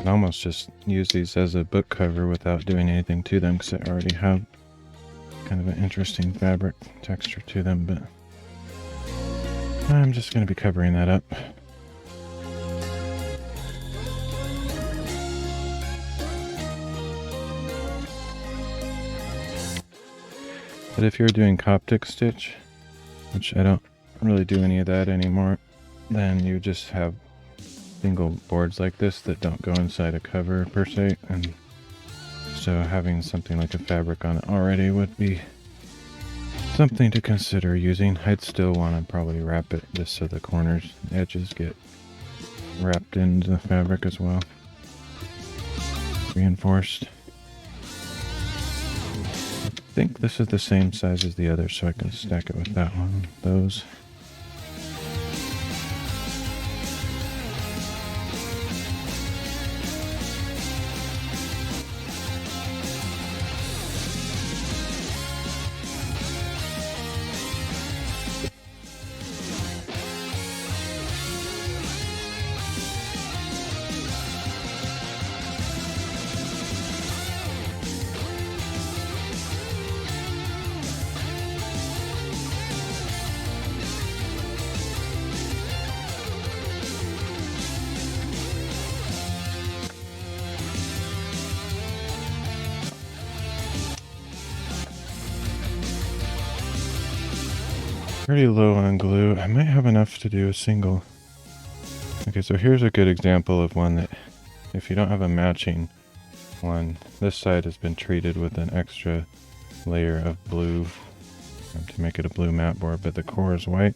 Speaker 1: I almost just use these as a book cover without doing anything to them because I already have kind of an interesting fabric texture to them, but I'm just going to be covering that up. But if you're doing Coptic stitch, which I don't really do any of that anymore, then you just have single boards like this that don't go inside a cover per se, and so having something like a fabric on it already would be something to consider using. I'd still want to probably wrap it just so the corners, edges get wrapped into the fabric as well, reinforced. I think this is the same size as the other, so I can stack it with that one, those. Pretty low on glue. I might have enough to do a single. Okay, so here's a good example of one that if you don't have a matching one, this side has been treated with an extra layer of blue to make it a blue mat board, but the core is white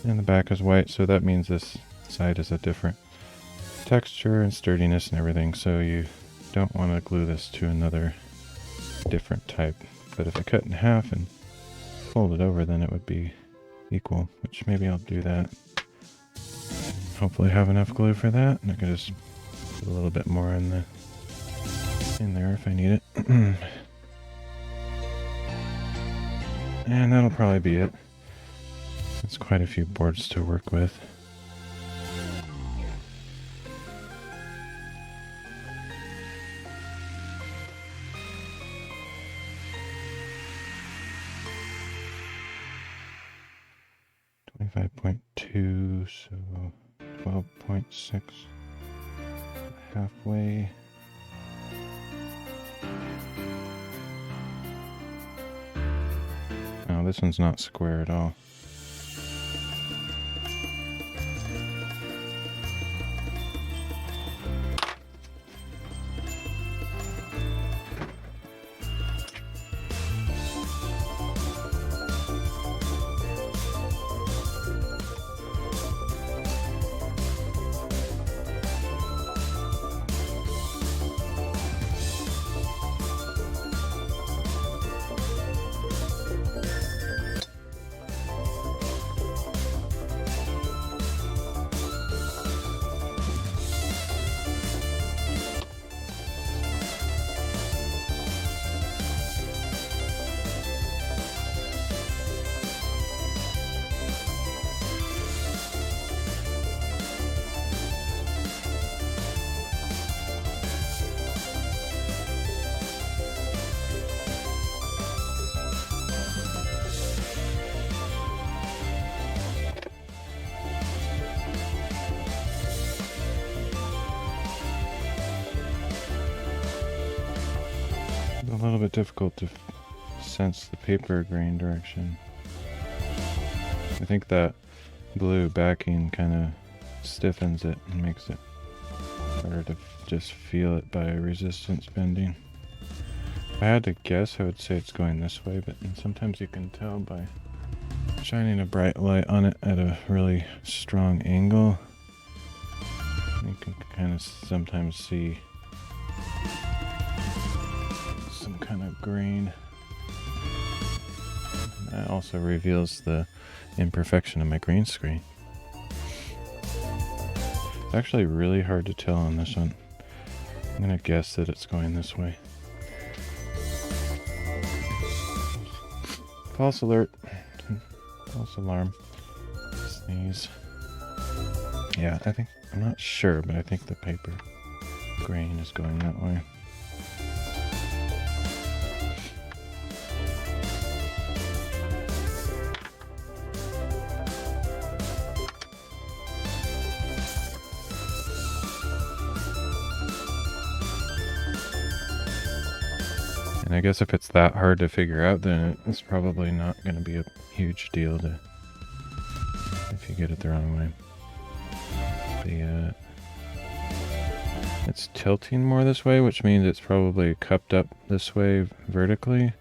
Speaker 1: and the back is white, so that means this side is a different texture and sturdiness and everything, so you don't want to glue this to another different type. But if I cut in half and fold it over, then it would be equal, which maybe I'll do that. Hopefully have enough glue for that, and I can just put a little bit more in there if I need it. And that'll probably be it. It's quite a few boards to work with. .2, so 12.6, halfway. Oh, this one's not square at all. a little bit difficult to sense the paper grain direction. I think that blue backing kind of stiffens it and makes it harder to just feel it by resistance bending. If I had to guess, I would say it's going this way, but sometimes you can tell by shining a bright light on it at a really strong angle. You can kind of sometimes see some kind of grain. That also reveals the imperfection of my green screen. It's actually really hard to tell on this one. I'm gonna guess that it's going this way. False alert. False alarm. Sneeze. Yeah, I'm not sure, but I think the paper grain is going that way. And I guess if it's that hard to figure out, then it's probably not going to be a huge deal if you get it the wrong way. It's tilting more this way, which means it's probably cupped up this way vertically,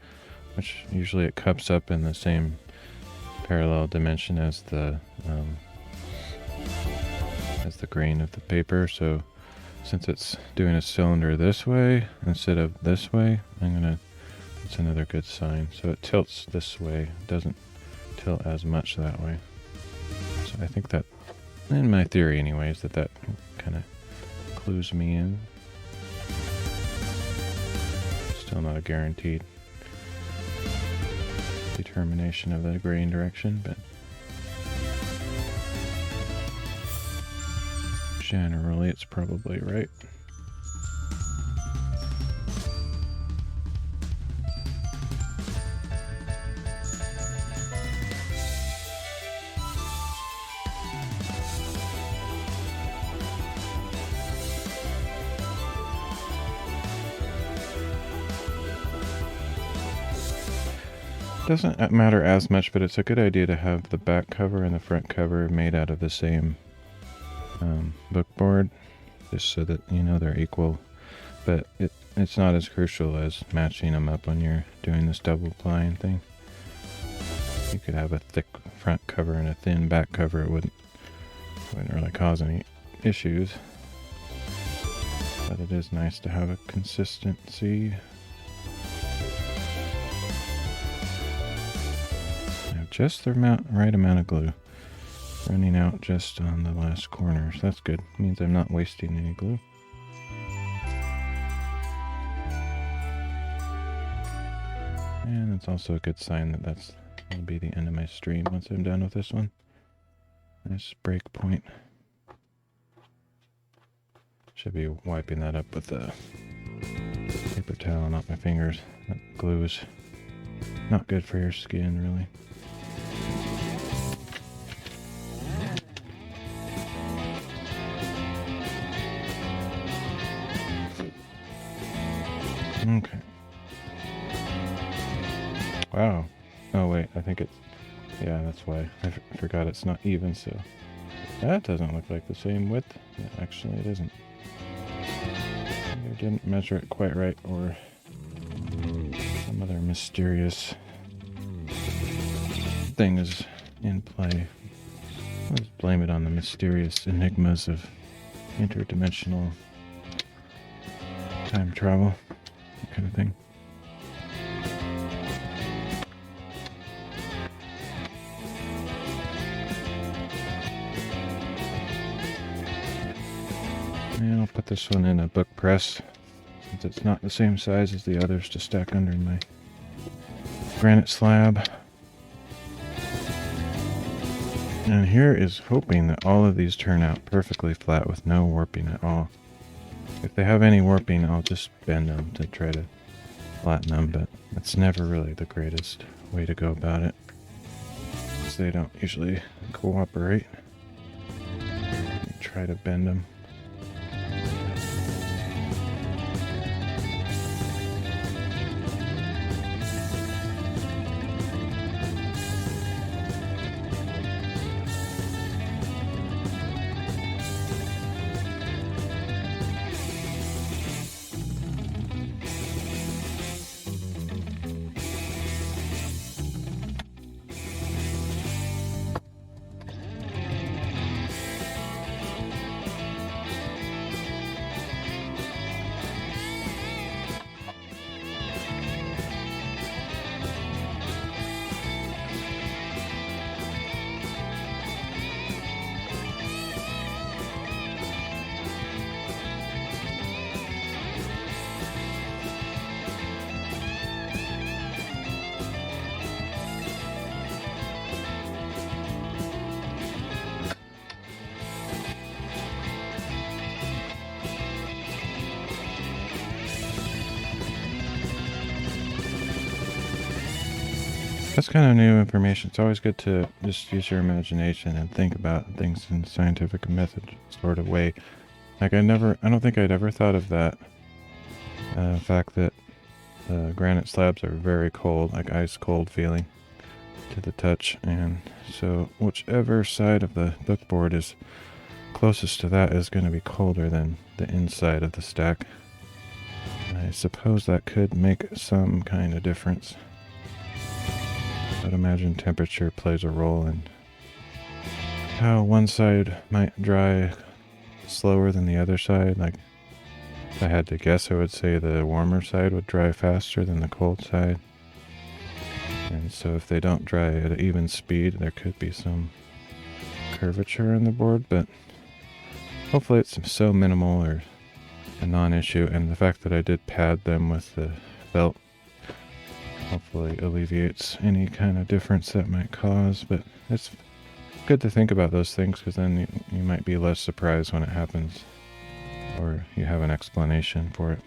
Speaker 1: which usually it cups up in the same parallel dimension as the grain of the paper. So since it's doing a cylinder this way instead of this way, it's another good sign. So it tilts this way, it doesn't tilt as much that way. So I think that, in my theory anyways, that kind of clues me in. Still not a guaranteed determination of the grain direction, but generally it's probably right. Doesn't matter as much, but it's a good idea to have the back cover and the front cover made out of the same book board, just so that you know they're equal. But it's not as crucial as matching them up when you're doing this double plying thing. You could have a thick front cover and a thin back cover. It wouldn't really cause any issues. But it is nice to have a consistency. Just the right amount of glue. Running out just on the last corners. That's good. Means I'm not wasting any glue. And it's also a good sign that will be the end of my stream once I'm done with this one. Nice break point. Should be wiping that up with a paper towel, not my fingers. That glue is not good for your skin, really. Okay. Wow. Oh wait, I think it's... Yeah, that's why. I forgot it's not even, so... That doesn't look like the same width. Yeah, actually it isn't. I didn't measure it quite right, or some other mysterious thing is in play. Let's blame it on the mysterious enigmas of interdimensional time travel. Kind of thing. And I'll put this one in a book press, since it's not the same size as the others to stack under my granite slab. And here is hoping that all of these turn out perfectly flat with no warping at all. If they have any warping, I'll just bend them to try to flatten them, but that's never really the greatest way to go about it, because they don't usually cooperate. You try to bend them. That's kind of new information. It's always good to just use your imagination and think about things in a scientific method sort of way. Like I don't think I'd ever thought of that fact that granite slabs are very cold, like ice cold feeling to the touch, and so whichever side of the bookboard is closest to that is going to be colder than the inside of the stack. And I suppose that could make some kind of difference. I'd imagine temperature plays a role in how one side might dry slower than the other side. Like, if I had to guess, I would say the warmer side would dry faster than the cold side. And so if they don't dry at an even speed, there could be some curvature on the board, but hopefully it's so minimal or a non-issue, and the fact that I did pad them with the felt hopefully alleviates any kind of difference that might cause. But it's good to think about those things, because then you might be less surprised when it happens, or you have an explanation for it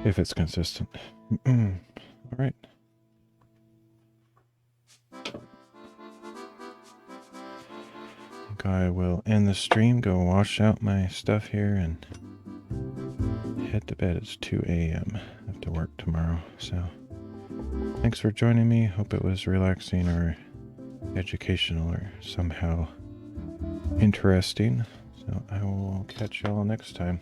Speaker 1: if it's consistent. All right. I will end the stream, go wash out my stuff here, and head to bed. It's 2 a.m. I have to work tomorrow, so thanks for joining me. Hope it was relaxing or educational or somehow interesting. So I will catch y'all next time.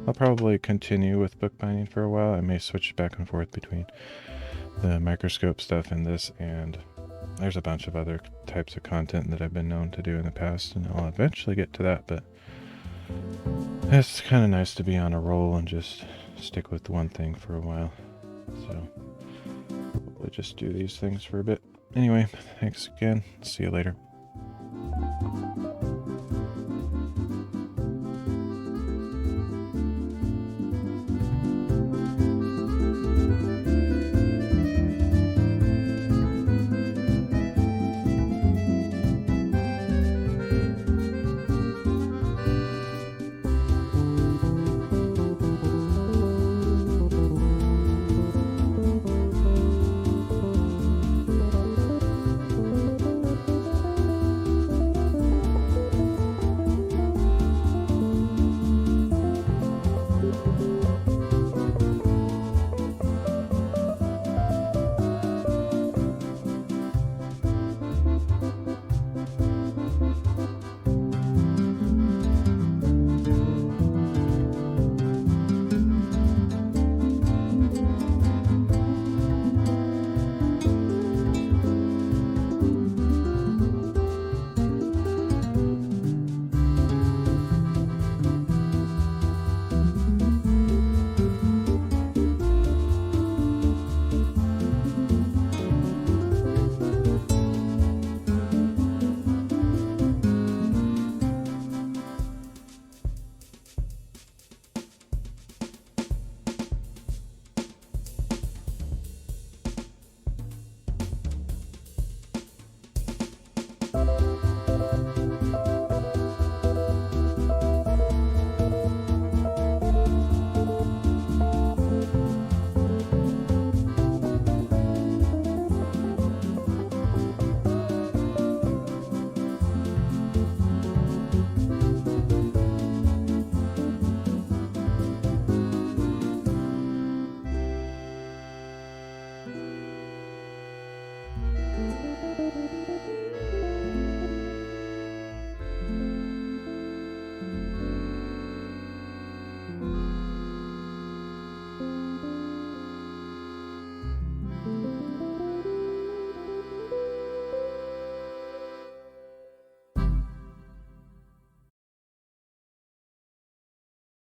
Speaker 1: I'll probably continue with bookbinding for a while. I may switch back and forth between the microscope stuff and this, and there's a bunch of other types of content that I've been known to do in the past, and I'll eventually get to that, but it's kind of nice to be on a roll and just stick with one thing for a while. So we'll just do these things for a bit. Anyway, thanks again. See you later.